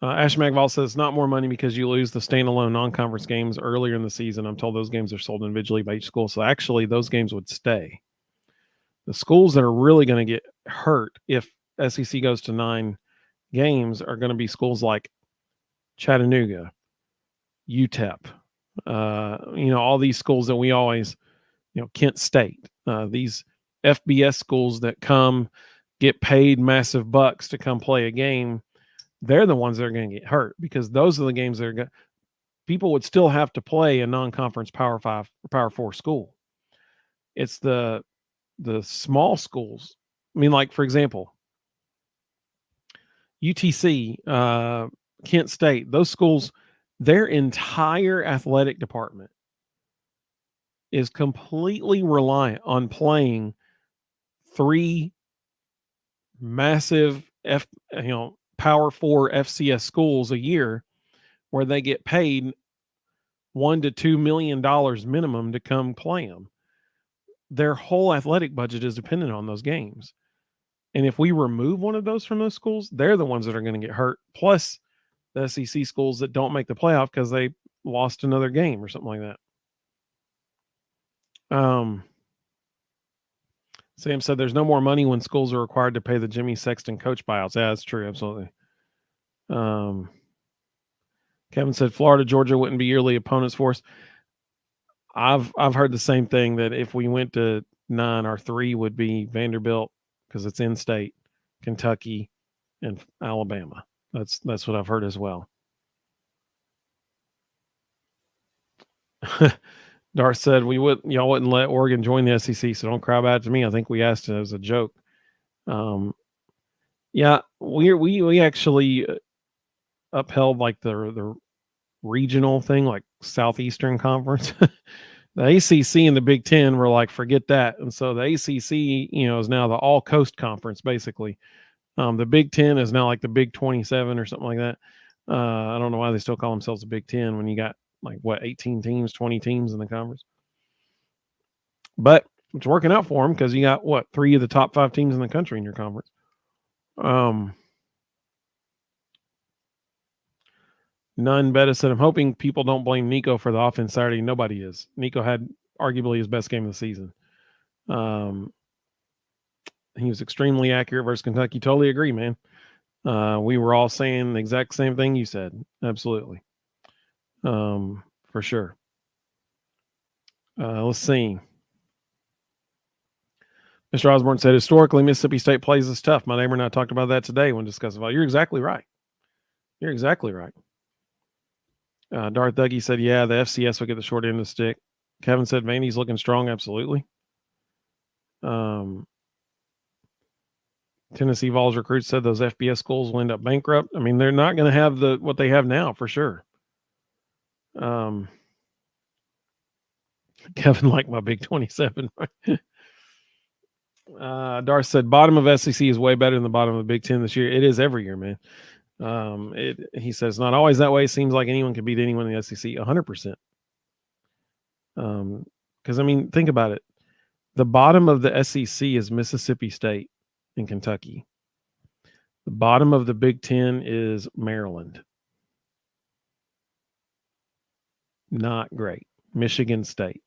Ash Magval says, not more money because you lose the standalone non-conference games earlier in the season. I'm told those games are sold individually by each school. So actually, those games would stay. The schools that are really going to get hurt if SEC goes to 9 games are going to be schools like Chattanooga, UTEP, all these schools that we always, Kent State, these FBS schools that get paid massive bucks to come play a game. They're the ones that are going to get hurt because those are the games that are people would still have to play a non-conference Power 5 or Power 4 school. It's the small schools. I mean, like, for example, UTC, Kent State, those schools, their entire athletic department is completely reliant on playing 3 massive Power 4 FCS schools a year where they get paid $1 to $2 million minimum to come play them. Their whole athletic budget is dependent on those games. And if we remove one of those from those schools, they're the ones that are going to get hurt. Plus the SEC schools that don't make the playoff because they lost another game or something like that. Sam said there's no more money when schools are required to pay the Jimmy Sexton coach buyouts. Yeah, that's true. Absolutely. Kevin said Florida, Georgia wouldn't be yearly opponents for us. I've heard the same thing, that if we went to 9, our 3 would be Vanderbilt because it's in state, Kentucky, and Alabama. That's what I've heard as well. Darth said y'all wouldn't let Oregon join the SEC, so don't cry about it to me. I think we asked it as a joke. Yeah, we actually upheld like the regional thing, like Southeastern Conference. The ACC and the Big Ten were like, forget that. And so the ACC, is now the all coast conference, basically. The Big Ten is now like the Big 27 or something like that. I don't know why they still call themselves the Big Ten when you got 18 teams, 20 teams in the conference. But it's working out for them because you got 3 of the top 5 teams in the country in your conference. None Betta said, I'm hoping people don't blame Nico for the offense Saturday. Nobody is. Nico had arguably his best game of the season. He was extremely accurate versus Kentucky. Totally agree, man. We were all saying the exact same thing you said. Absolutely. For sure. Let's see. Mr. Osborne said, historically, Mississippi State plays us tough. My neighbor and I talked about that today when discussing it. You're exactly right. You're exactly right. Darth Dougie said, yeah, the FCS will get the short end of the stick. Kevin said, Vandy's looking strong. Absolutely. Tennessee Vols Recruits said those FBS schools will end up bankrupt. I mean, they're not going to have what they have now for sure. Kevin liked my Big 27. Darth said, bottom of SEC is way better than the bottom of the Big 10 this year. It is every year, man. He says, not always that way. It seems like anyone can beat anyone in the SEC. 100%. Because, I mean, think about it. The bottom of the SEC is Mississippi State and Kentucky. The bottom of the Big 10 is Maryland. Not great. Michigan State.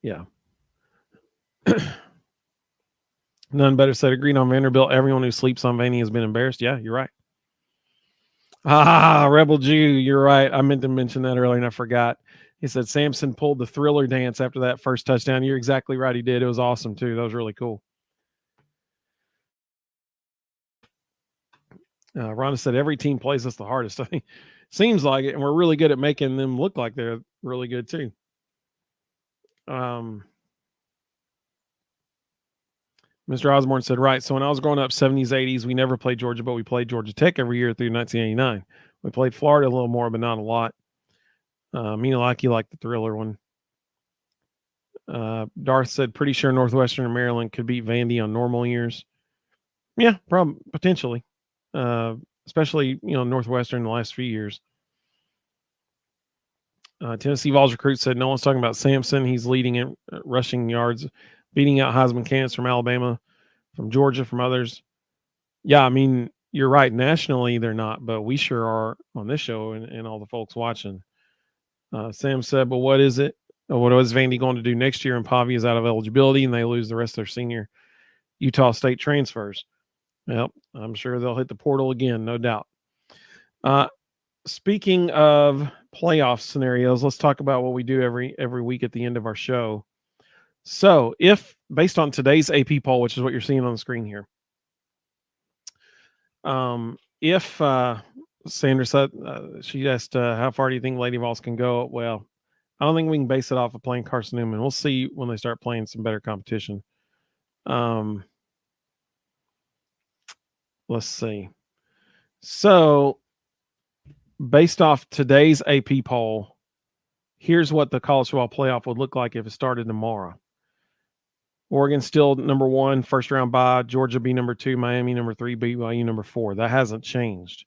Yeah. None Better said, agreed on Vanderbilt. Everyone who sleeps on Vandy has been embarrassed. Yeah, you're right. Rebel Jew, you're right. I meant to mention that earlier and I forgot. He said Samson pulled the Thriller dance after that first touchdown. You're exactly right. He did. It was awesome too. That was really cool. Rhonda said every team plays us the hardest. I think seems like it, and we're really good at making them look like they're really good too. Mr. Osborne said, right. So when I was growing up, 70s, 80s, we never played Georgia, but we played Georgia Tech every year through 1989. We played Florida a little more, but not a lot. Mina like you like the Thriller one. Darth said, pretty sure Northwestern and Maryland could beat Vandy on normal years. Yeah, probably potentially. Especially, Northwestern in the last few years. Tennessee Vols recruit said no one's talking about Samson. He's leading in rushing yards, beating out Heisman candidates from Alabama, from Georgia, from others. Yeah, I mean, you're right. Nationally, they're not, but we sure are on this show and all the folks watching. Sam said, but what is it? What is Vandy going to do next year? And Pavia is out of eligibility and they lose the rest of their senior Utah State transfers. Well, I'm sure they'll hit the portal again, no doubt. Speaking of playoff scenarios, let's talk about what we do every week at the end of our show. So, if based on today's AP poll, which is what you're seeing on the screen here, if Sandra said she asked how far do you think Lady Vols can go? Well, I don't think we can base it off of playing Carson Newman. We'll see when they start playing some better competition. Let's see. So, based off today's AP poll, here's what the college football playoff would look like if it started tomorrow. Oregon still number 1, first round bye. Georgia be number 2, Miami number 3, BYU number 4. That hasn't changed.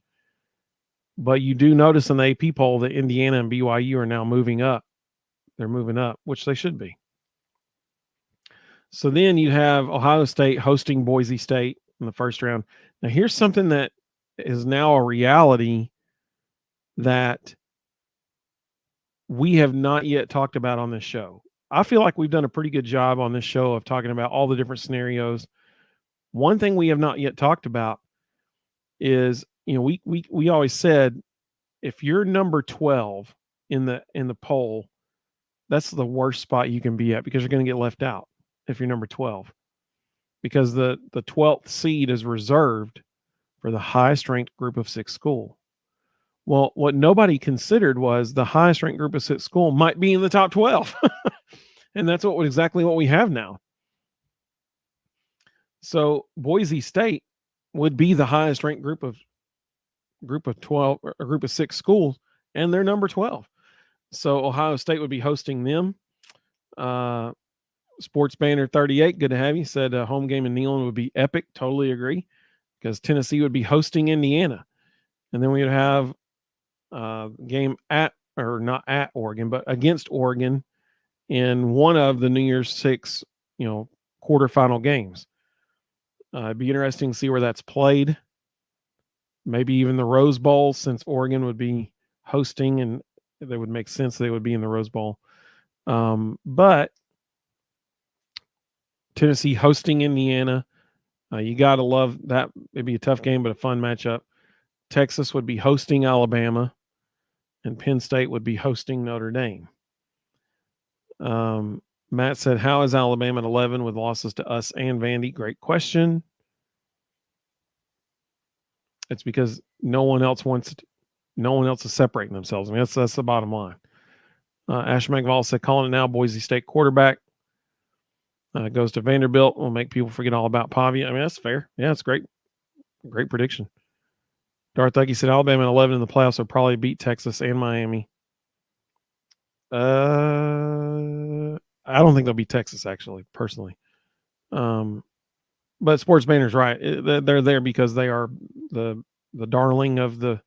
But you do notice in the AP poll that Indiana and BYU are now moving up. They're moving up, which they should be. So then you have Ohio State hosting Boise State in the first round. Now here's something that is now a reality that we have not yet talked about on this show. I feel like we've done a pretty good job on this show of talking about all the different scenarios. One thing we have not yet talked about is, we always said if you're number 12 in the poll, that's the worst spot you can be at because you're going to get left out if you're number 12. Because the 12th seed is reserved for the highest ranked group of 6 school. Well, what nobody considered was the highest ranked group of 6 school might be in the top 12. And that's exactly what we have now. So Boise State would be the highest ranked group of 12 or a group of 6 schools, and they're number 12. So Ohio State would be hosting them. Sports Banner 38, good to have you. Said a home game in Neyland would be epic. Totally agree, because Tennessee would be hosting Indiana, and then we would have game not at Oregon, but against Oregon in one of the New Year's 6, quarterfinal games. It'd be interesting to see where that's played. Maybe even the Rose Bowl, since Oregon would be hosting, and it would make sense they would be in the Rose Bowl. But Tennessee hosting Indiana, you got to love that. It'd be a tough game, but a fun matchup. Texas would be hosting Alabama, and Penn State would be hosting Notre Dame. Matt said, how is Alabama at 11 with losses to us and Vandy? Great question. It's because no one else is separating themselves. I mean, that's the bottom line. Ash McVall said, calling it now, Boise State quarterback. Goes to Vanderbilt. Will make people forget all about Pavia. I mean, that's fair. Yeah, it's great. Great prediction. Darth Thucky said, Alabama at 11 in the playoffs will probably beat Texas and Miami. I don't think they'll beat Texas, actually, personally. But Sports Banner's right. They're there because they are the darling of the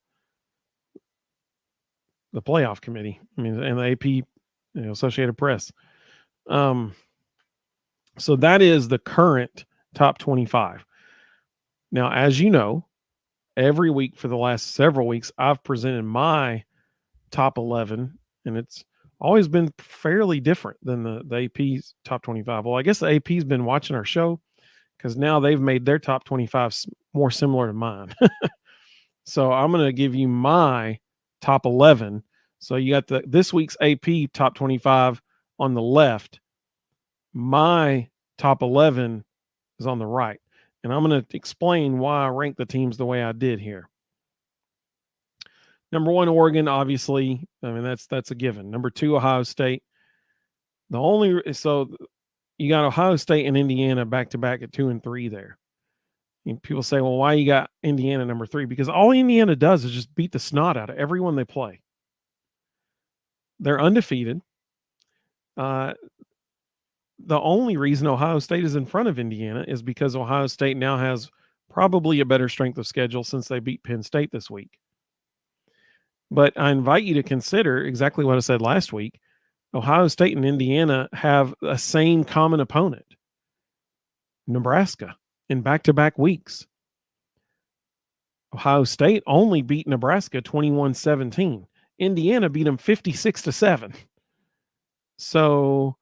playoff committee. I mean, and the AP, Associated Press. So that is the current top 25. Now, as you know, every week for the last several weeks, I've presented my top 11, and it's always been fairly different than the AP's top 25. Well, I guess the AP's been watching our show because now they've made their top 25 more similar to mine. So I'm going to give you my top 11. So you got this week's AP top 25 on the left. My top 11 is on the right. And I'm going to explain why I rank the teams the way I did here. Number 1, Oregon, obviously. I mean, that's a given. Number 2, Ohio State. So you got Ohio State and Indiana back to back at 2 and 3 there. And people say, well, why you got Indiana number 3? Because all Indiana does is just beat the snot out of everyone they play. They're undefeated. The only reason Ohio State is in front of Indiana is because Ohio State now has probably a better strength of schedule since they beat Penn State this week. But I invite you to consider exactly what I said last week. Ohio State and Indiana have a same common opponent, Nebraska, in back-to-back weeks. Ohio State only beat Nebraska 21-17. Indiana beat them 56-7. So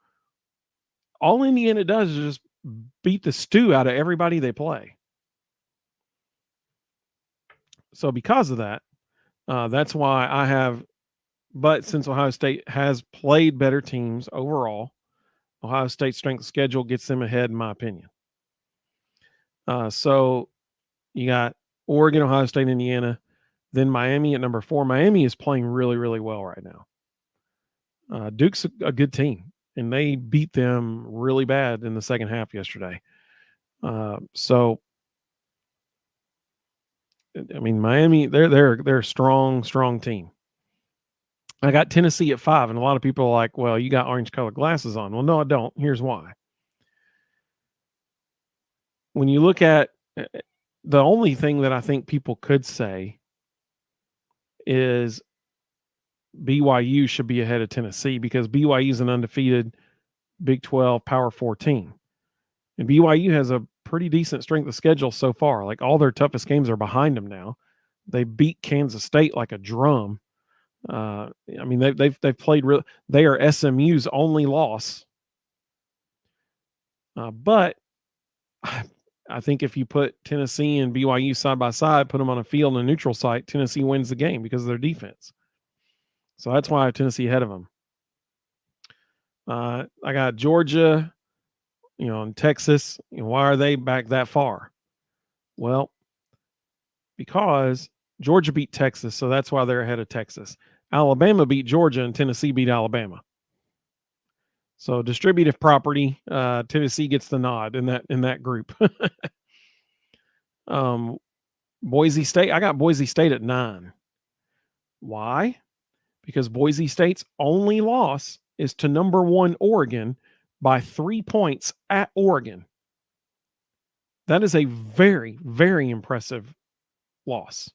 all Indiana does is just beat the stew out of everybody they play. So because of that, that's why I have, but since Ohio State has played better teams overall, Ohio State's strength of schedule gets them ahead, in my opinion. So you got Oregon, Ohio State, Indiana, then Miami at number 4. Miami is playing really, really well right now. Duke's a good team, and they beat them really bad in the second half yesterday. So I mean, Miami, they're a strong team. I got Tennessee at 5, and a lot of people are like, well, you got orange-colored glasses on. Well, no, I don't. Here's why. When you look at the only thing that I think people could say is BYU should be ahead of Tennessee because BYU is an undefeated Big 12 Power 4 team. And BYU has a pretty decent strength of schedule so far. Like all their toughest games are behind them now. They beat Kansas State like a drum. I mean, they've played real. They are SMU's only loss. But I think if you put Tennessee and BYU side by side, put them on a field in a neutral site, Tennessee wins the game because of their defense. So that's why I have Tennessee ahead of them. I got Georgia, and Texas. Why are they back that far? Well, because Georgia beat Texas, so that's why they're ahead of Texas. Alabama beat Georgia, and Tennessee beat Alabama. So distributive property, Tennessee gets the nod in that group. Boise State, I got Boise State at 9. Why? Because Boise State's only loss is to number 1 Oregon by 3 points at Oregon. That is a very, very impressive loss.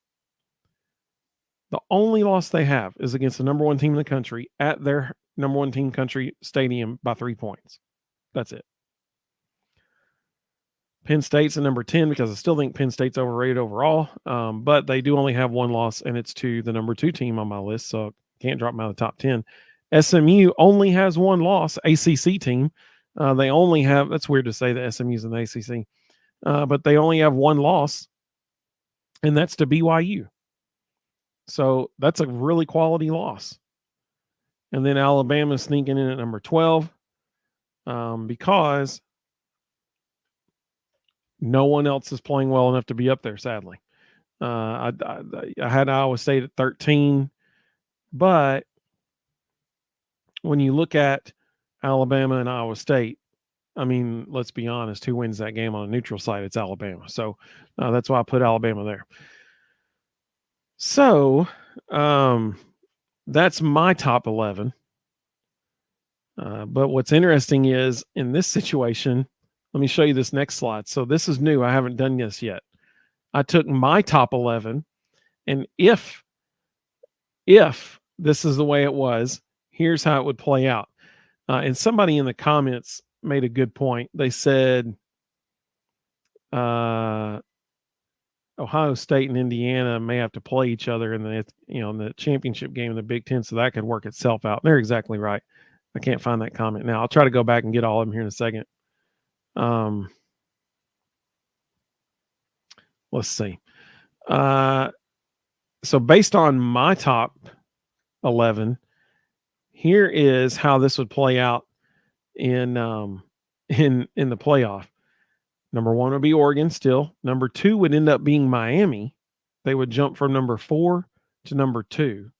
The only loss they have is against the number 1 team in the country at their number 1 team country stadium by 3 points. That's it. Penn State's at number 10 because I still think Penn State's overrated overall, but they do only have 1 loss, and it's to the number 2 team on my list, so can't drop them out of the top 10. SMU only has 1 loss, ACC team. They only have, that's weird to say that SMU's in the ACC, but they only have 1 loss, and that's to BYU. So that's a really quality loss. And then Alabama sneaking in at number 12 because no one else is playing well enough to be up there, sadly. I had Iowa State at 13, but when you look at Alabama and Iowa State, I mean, let's be honest, who wins that game on a neutral site? It's Alabama. So that's why I put Alabama there. So that's my top 11. But what's interesting is in this situation, let me show you this next slide. So this is new. I haven't done this yet. I took my top 11, and if this is the way it was, here's how it would play out. And somebody in the comments made a good point. They said Ohio State and Indiana may have to play each other in the championship game in the Big Ten, so that could work itself out. And they're exactly right. I can't find that comment now. I'll try to go back and get all of them here in a second. Let's see. So based on my top 11, here is how this would play out in the playoff. Number 1 would be Oregon still. Number 2 would end up being Miami. They would jump from number 4 to number 2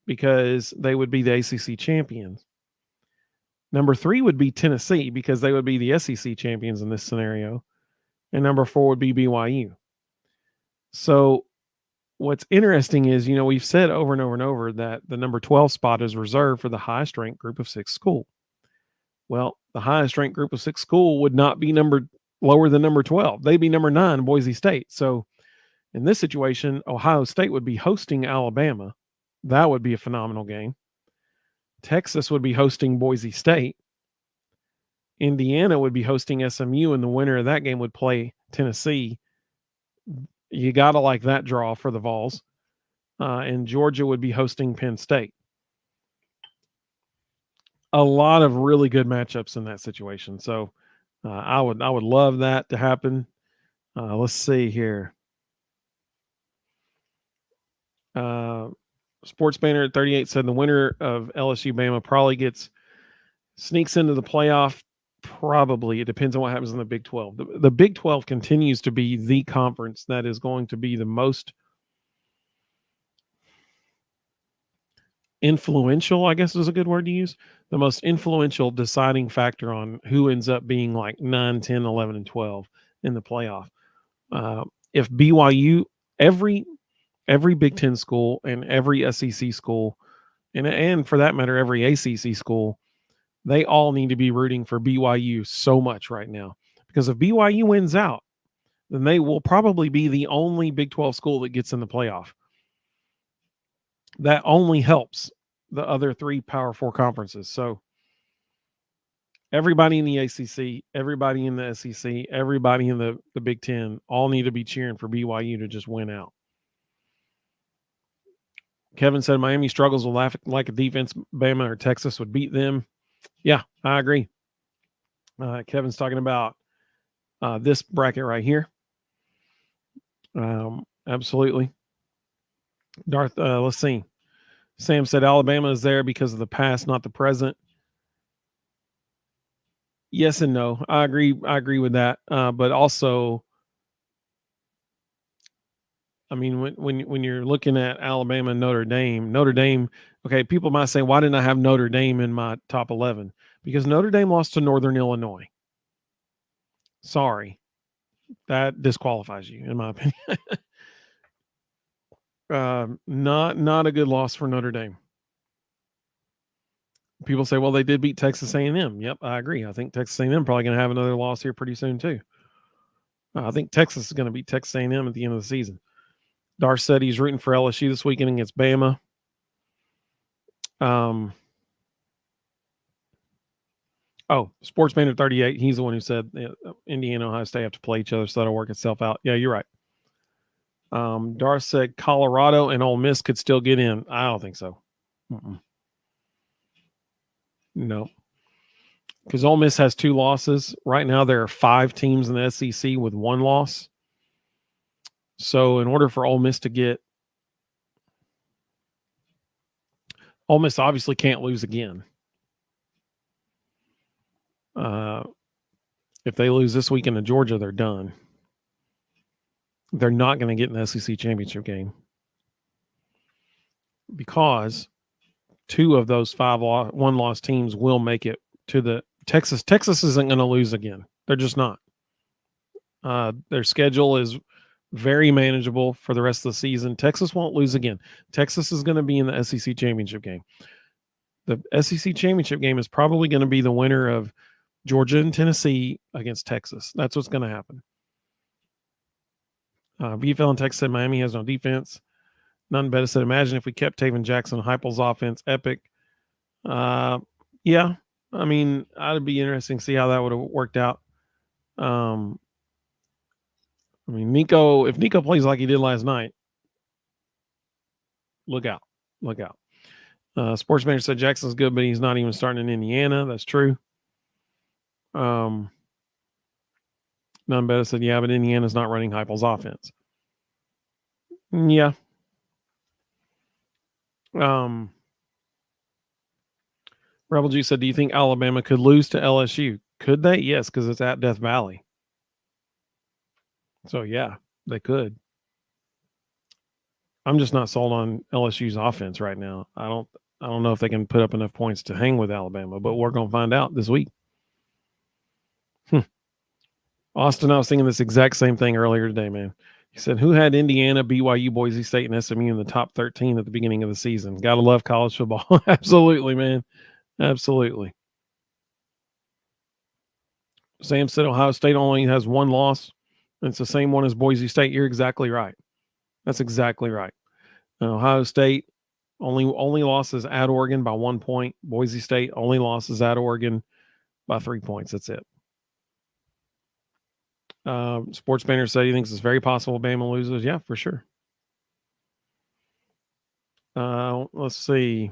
because they would be the ACC champions. Number 3 would be Tennessee because they would be the SEC champions in this scenario. And number 4 would be BYU. So what's interesting is, we've said over and over and over that the number 12 spot is reserved for the highest ranked group of 6 school. Well, the highest ranked group of 6 school would not be lower than number 12. They'd be number 9, Boise State. So in this situation, Ohio State would be hosting Alabama. That would be a phenomenal game. Texas would be hosting Boise State. Indiana would be hosting SMU, and the winner of that game would play Tennessee. You got to like that draw for the Vols. And Georgia would be hosting Penn State. A lot of really good matchups in that situation. So I would love that to happen. Let's see here. Sports Banner at 38 said the winner of LSU Bama probably sneaks into the playoff. Probably. It depends on what happens in the Big 12. The Big 12 continues to be the conference that is going to be the most influential, I guess is a good word to use, the most influential deciding factor on who ends up being like 9, 10, 11, and 12 in the playoff. If BYU, every Big 10 school and every SEC school, and for that matter, every ACC school, they all need to be rooting for BYU so much right now. Because if BYU wins out, then they will probably be the only Big 12 school that gets in the playoff. That only helps the other 3 Power 4 conferences. So everybody in the ACC, everybody in the SEC, everybody in the Big 10 all need to be cheering for BYU to just win out. Kevin said Miami struggles with like a defense. Bama or Texas would beat them. Yeah, I agree. Kevin's talking about this bracket right here. Absolutely. Darth, let's see. Sam said Alabama is there because of the past, not the present. Yes and no. I agree with that. But also, I mean, when you're looking at Alabama and Notre Dame, okay, people might say, why didn't I have Notre Dame in my top 11? Because Notre Dame lost to Northern Illinois. Sorry. That disqualifies you, in my opinion. Not a good loss for Notre Dame. People say, well, they did beat Texas A&M. Yep, I agree. I think Texas A&M probably going to have another loss here pretty soon too. I think Texas is going to beat Texas A&M at the end of the season. Dar said he's rooting for LSU this weekend against Bama. Sports Banner 38. He's the one who said Indiana and Ohio State have to play each other, so that'll work itself out. Yeah, you're right. Dar said Colorado and Ole Miss could still get in. I don't think so. No. Because Ole Miss has 2 losses. Right now, there are 5 teams in the SEC with 1 loss. So in order for Ole Miss to get – Ole Miss obviously can't lose again. If they lose this weekend to Georgia, they're done. They're not going to get in the SEC championship game because 2 of those 5 one-loss teams will make it to the Texas. Texas isn't going to lose again. They're just not. Their schedule is very manageable for the rest of the season. Texas won't lose again. Texas is going to be in the SEC championship game. The SEC championship game is probably going to be the winner of Georgia and Tennessee against Texas. That's what's going to happen. VFL and Texas said Miami has no defense. None better said, imagine if we kept Taven Jackson, Heupel's offense, epic. Yeah, I mean, it'd be interesting to see how that would have worked out. I mean, if Nico plays like he did last night, look out. Sports Manager said Jackson's good, but he's not even starting in Indiana. That's true. None better said, yeah, but Indiana's not running Heupel's offense. Yeah, Rebel G said, do you think Alabama could lose to LSU? Could they? Yes, because it's at Death Valley. So yeah, they could. I'm just not sold on LSU's offense right now. I don't know if they can put up enough points to hang with Alabama, but we're going to find out this week. Austin, I was thinking this exact same thing earlier today, man. He said, who had Indiana, BYU, Boise State, and SMU in the top 13 at the beginning of the season? Gotta love college football. Absolutely, man. Absolutely. Sam said Ohio State only has one loss. It's the same one as Boise State. You're exactly right. That's exactly right. Ohio State only losses at Oregon by 1 point. Boise State only losses at Oregon by 3 points. That's it. Sports Banner said he thinks it's very possible Bama loses. Yeah, for sure. Let's see.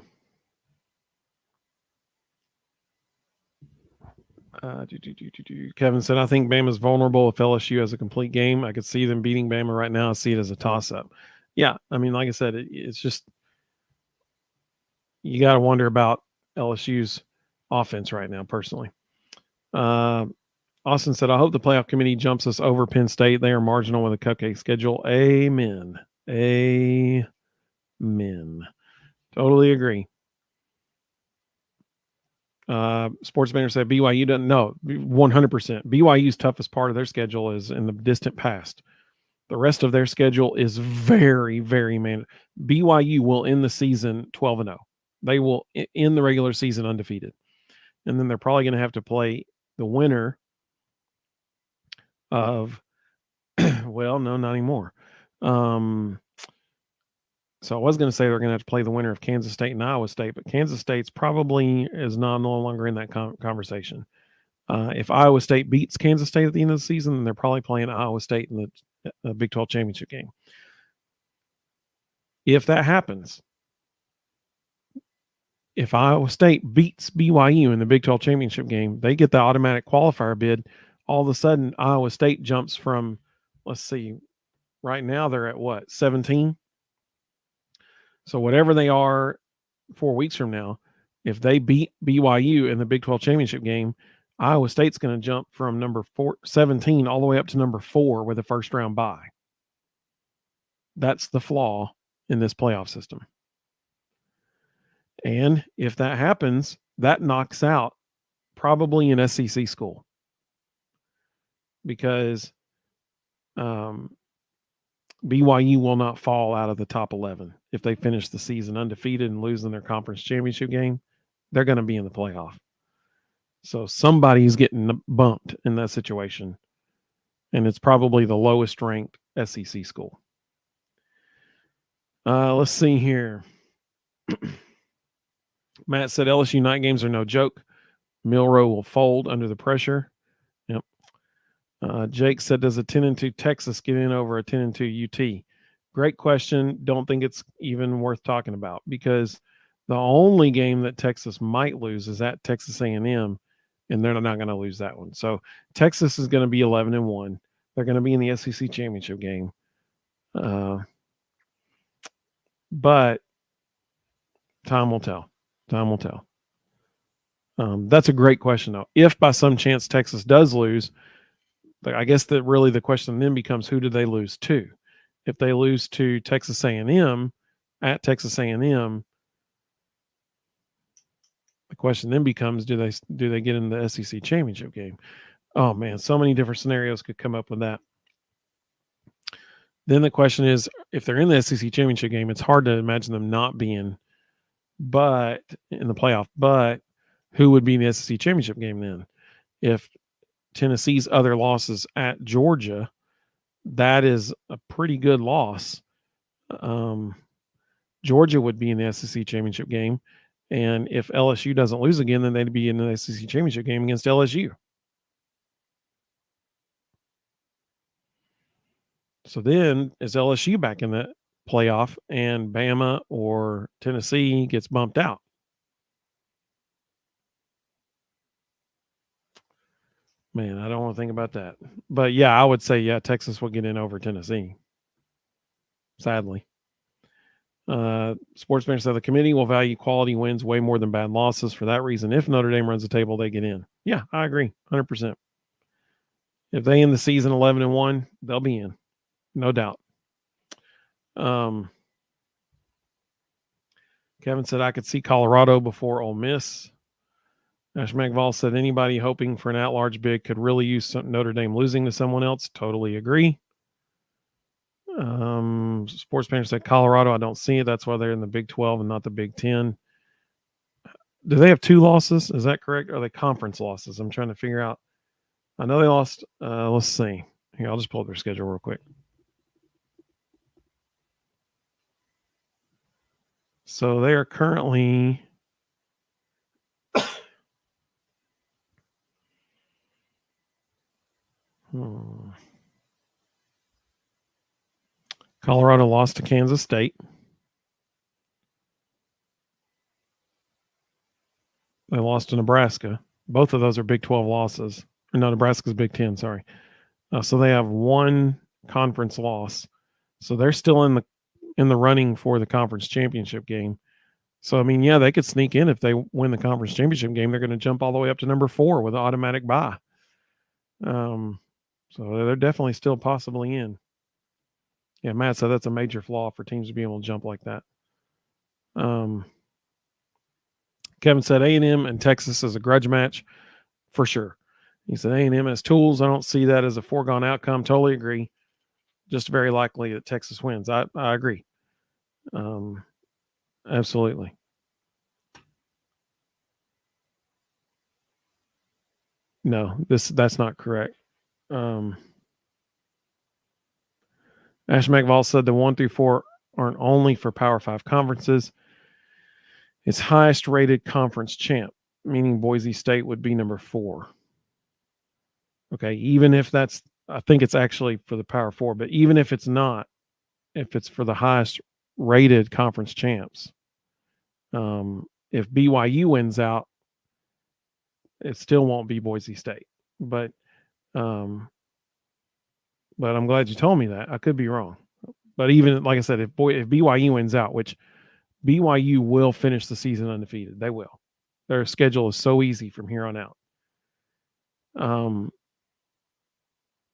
Kevin said, I think Bama's vulnerable if LSU has a complete game. I could see them beating Bama right now. I see it as a toss-up. Yeah, I mean, like I said, it's just you got to wonder about LSU's offense right now, personally. Austin said, I hope the playoff committee jumps us over Penn State. They are marginal with a cupcake schedule. Amen. Amen. Totally agree. Sports Banner said BYU doesn't know 100%. BYU's toughest part of their schedule is in the distant past. The rest of their schedule is very, very man. BYU will end the season 12-0. They will end the regular season undefeated. And then they're probably going to have to play the winner of, well, no, not anymore. So I was going to say they're going to have to play the winner of Kansas State and Iowa State, but Kansas State's probably is no longer in that conversation. If Iowa State beats Kansas State at the end of the season, then they're probably playing Iowa State in the Big 12 championship game. If that happens, if Iowa State beats BYU in the Big 12 championship game, they get the automatic qualifier bid. All of a sudden, Iowa State jumps from, let's see, right now they're at what, 17? So whatever they are 4 weeks from now, if they beat BYU in the Big 12 championship game, Iowa State's going to jump from number 17 all the way up to number 4 with a first round bye. That's the flaw in this playoff system. And if that happens, that knocks out probably an SEC school, because BYU will not fall out of the top 11. If they finish the season undefeated and lose in their conference championship game, they're going to be in the playoff. So somebody's getting bumped in that situation, and it's probably the lowest ranked SEC school. Let's see here. Matt said LSU night games are no joke. Milroe will fold under the pressure. Yep. Jake said, does a 10-2 Texas get in over a 10-2 UT? Great question. Don't think it's even worth talking about, because the only game that Texas might lose is at Texas A&M, and they're not going to lose that one. So Texas is going to be 11-1. They're going to be in the SEC championship game. But time will tell. Time will tell. That's a great question, though. If by some chance Texas does lose, I guess that really the question then becomes, who do they lose to? If they lose to Texas A&M at Texas A&M, the question then becomes, do they get in the SEC championship game? Oh man, so many different scenarios could come up with that. Then the question is, if they're in the SEC championship game, it's hard to imagine them not being, but in the playoff. But who would be in the SEC championship game then? If Tennessee's other losses at Georgia, that is a pretty good loss. Georgia would be in the SEC championship game. And if LSU doesn't lose again, then they'd be in the SEC championship game against LSU. So then is LSU back in the playoff and Bama or Tennessee gets bumped out? Man, I don't want to think about that. But yeah, I would say, yeah, Texas will get in over Tennessee. Sadly. Sports Manager said the committee will value quality wins way more than bad losses. For that reason, if Notre Dame runs the table, they get in. Yeah, I agree, 100%. If they end the season 11-1, they'll be in, no doubt. Kevin said I could see Colorado before Ole Miss. Ash Magval said anybody hoping for an at-large bid could really use Notre Dame losing to someone else. Totally agree. Sports Manager said Colorado. I don't see it. That's why they're in the Big 12 and not the Big 10. Do they have 2 losses? Is that correct? Or are they conference losses? I'm trying to figure out. I know they lost. Let's see. Here, I'll just pull up their schedule real quick. So they are currently Colorado lost to Kansas State. They lost to Nebraska. Both of those are Big 12 losses. No, Nebraska's Big 10, sorry. So they have 1 conference loss. So they're still in the running for the conference championship game. So, I mean, yeah, they could sneak in if they win the conference championship game. They're going to jump all the way up to number 4 with an automatic bye. So they're definitely still possibly in. Yeah, Matt said that's a major flaw for teams to be able to jump like that. Kevin said A&M and Texas is a grudge match for sure. He said A&M has tools. I don't see that as a foregone outcome. Totally agree. Just very likely that Texas wins. I agree. Absolutely. No, that's not correct. Ash Magval said the 1 through 4 aren't only for Power 5 conferences. It's highest rated conference champ, meaning Boise State would be number 4. Okay, even if I think it's actually for the Power 4, but even if it's not, if it's for the highest rated conference champs, if BYU wins out, it still won't be Boise State. But I'm glad you told me that. I could be wrong. But even, like I said, if BYU wins out, which BYU will finish the season undefeated. They will. Their schedule is so easy from here on out.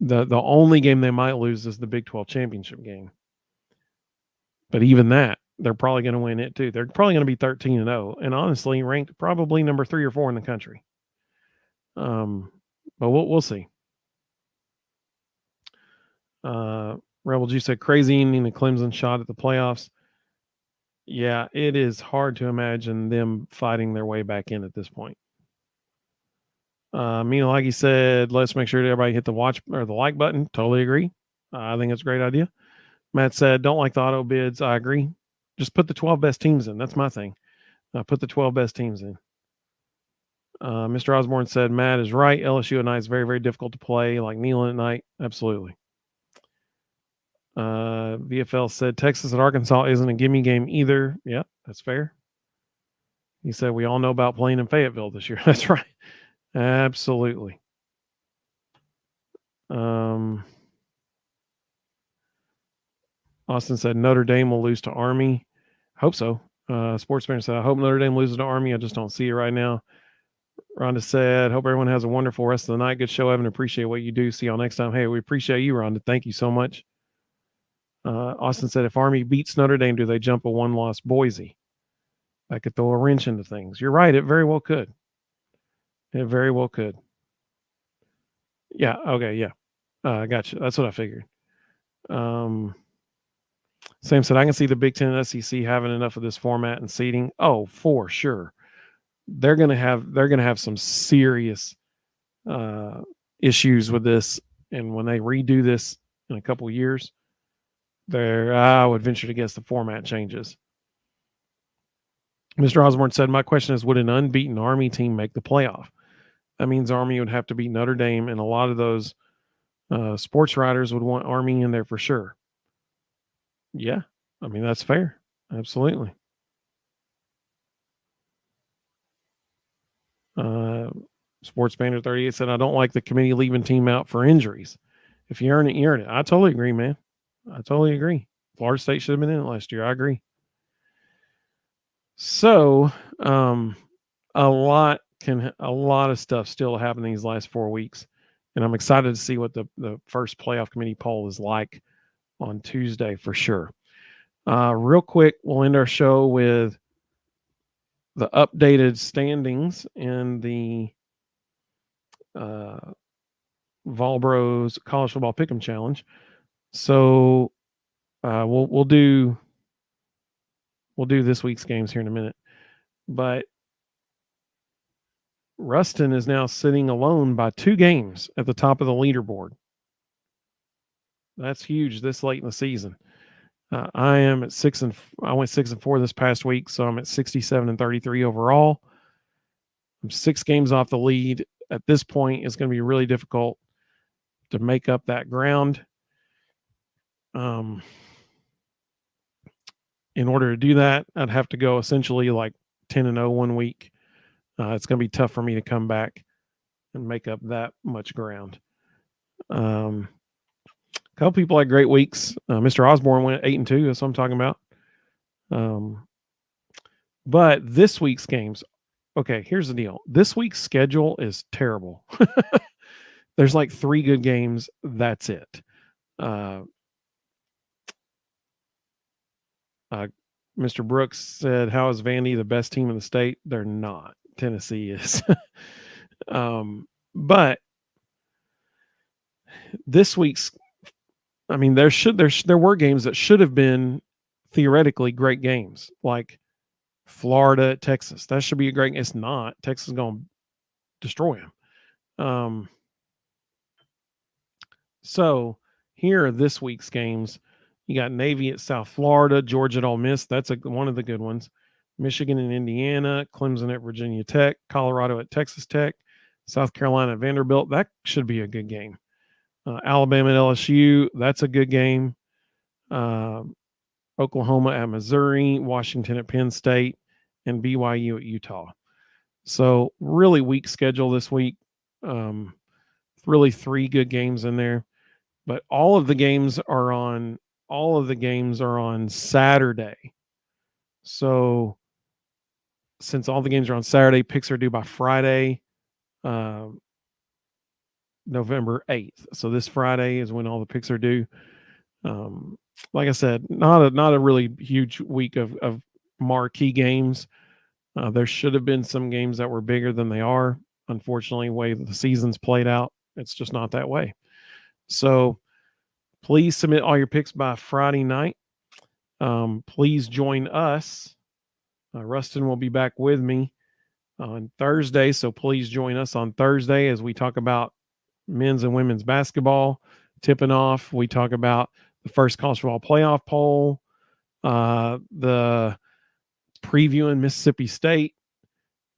The only game they might lose is the Big 12 championship game. But even that, they're probably going to win it too. They're probably going to be 13-0, and honestly, ranked probably number 3 or 4 in the country. But we'll see. Rebel G said crazy ending the Clemson shot at the playoffs. Yeah, it is hard to imagine them fighting their way back in at this point. Mina Laggy said, let's make sure that everybody hit the watch or the like button. Totally agree. I think it's a great idea. Matt said, don't like the auto bids. I agree. Just put the 12 best teams in. That's my thing. Put the 12 best teams in. Mr. Osborne said, Matt is right. LSU at night is very, very difficult to play, like Neyland at night. Absolutely. VFL said, Texas at Arkansas isn't a gimme game either. Yeah, that's fair. He said, we all know about playing in Fayetteville this year. That's right. Absolutely. Austin said Notre Dame will lose to Army. Hope so. Sportsman said, I hope Notre Dame loses to Army. I just don't see it right now. Rhonda said, hope everyone has a wonderful rest of the night. Good show, Evan. Appreciate what you do. See y'all next time. Hey, we appreciate you, Rhonda. Thank you so much. Austin said, if Army beats Notre Dame, do they jump a 1-loss Boise? That could throw a wrench into things. You're right. It very well could. It very well could. Yeah. Okay. Yeah. I got you. That's what I figured. Sam said, I can see the Big Ten and SEC having enough of this format and seeding. Oh, for sure. They're going to have some serious issues with this. And when they redo this in a couple of years, I would venture to guess the format changes. Mr. Osborne said, my question is, would an unbeaten Army team make the playoff? That means Army would have to beat Notre Dame, and a lot of those sports writers would want Army in there for sure. Yeah, I mean, that's fair. Absolutely. Sports Banner 38 said, I don't like the committee leaving team out for injuries. If you earn it, you earn it. I totally agree, man. I totally agree. Florida State should have been in it last year. I agree. So, a lot of stuff still happened these last 4 weeks, and I'm excited to see what the first playoff committee poll is like on Tuesday for sure. Real quick, we'll end our show with the updated standings in the Volbros College Football Pick'em Challenge. So we'll do this week's games here in a minute, but Rustin is now sitting alone by 2 games at the top of the leaderboard. That's huge this late in the season. I am at I went 6-4 this past week, so I'm at 67-33 overall. I'm 6 games off the lead. At this point, it's going to be really difficult to make up that ground. In order to do that, I'd have to go essentially like 10-0 one week. It's going to be tough for me to come back and make up that much ground. A couple people had great weeks. Mr. Osborne went 8-2. That's what I'm talking about. But this week's games, okay, here's the deal. This week's schedule is terrible. There's like 3 good games. That's it. Mr. Brooks said, how is Vandy the best team in the state? They're not. Tennessee is. But this week's, I mean, there were games that should have been theoretically great games, like Florida at Texas. That should be a great. It's not. Texas is going to destroy them. So here are this week's games. You got Navy at South Florida, Georgia at Ole Miss. That's one of the good ones. Michigan and Indiana, Clemson at Virginia Tech, Colorado at Texas Tech, South Carolina at Vanderbilt. That should be a good game. Alabama at LSU. That's a good game. Oklahoma at Missouri, Washington at Penn State, and BYU at Utah. So really weak schedule this week. Really 3 good games in there, but all of the games are on Saturday. So since all the games are on Saturday, picks are due by Friday, November 8th. So this Friday is when all the picks are due. Like I said, not a really huge week of marquee games. There should have been some games that were bigger than they are. Unfortunately, the way the season's played out, it's just not that way. So please submit all your picks by Friday night. Please join us. Rustin will be back with me on Thursday, so please join us on Thursday as we talk about men's and women's basketball tipping off. We talk about the first college football playoff poll, the previewing Mississippi State.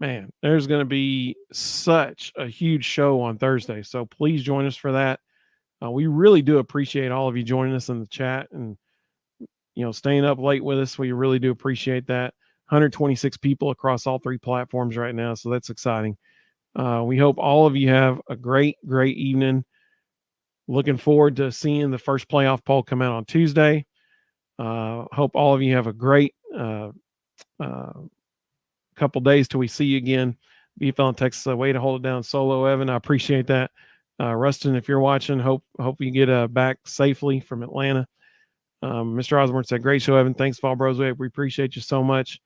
Man, there's going to be such a huge show on Thursday, so please join us for that. We really do appreciate all of you joining us in the chat and staying up late with us. We really do appreciate that. 126 people across all 3 platforms right now, so that's exciting. We hope all of you have a great evening. Looking forward to seeing the first playoff poll come out on Tuesday. Hope all of you have a great couple days till we see you again. BFL in Texas, a way to hold it down solo, Evan. I appreciate that. Rustin, if you're watching, hope you get back safely from Atlanta. Mr. Osborne said, great show, Evan. Thanks, Vol Bros. We appreciate you so much.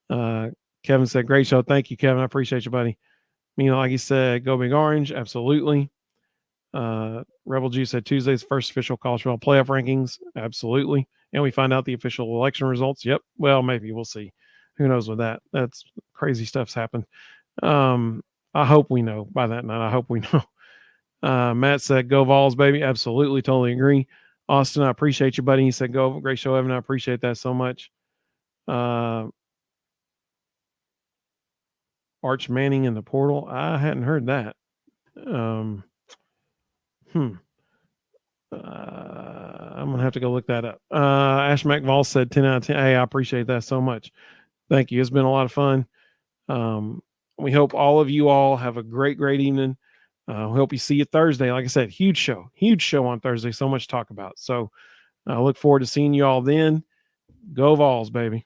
Kevin said, great show. Thank you, Kevin. I appreciate you, buddy. Like he said, go Big Orange. Absolutely. Rebel G said Tuesday's first official college football playoff rankings. Absolutely. And we find out the official election results. Yep. Well, maybe we'll see. Who knows with that? That's crazy stuff's happened. I hope we know by that night. I hope we know. Matt said, go Vols, baby. Absolutely. Totally agree. Austin, I appreciate you, buddy. He said, go. Great show, Evan. I appreciate that so much. Arch Manning in the portal. I hadn't heard that. I'm going to have to go look that up. Ash McVall said 10 out of 10. Hey, I appreciate that so much. Thank you. It's been a lot of fun. We hope all of you all have a great evening. We hope you see you Thursday. Like I said, huge show on Thursday. So much to talk about. So I look forward to seeing you all then. Go Vols, baby.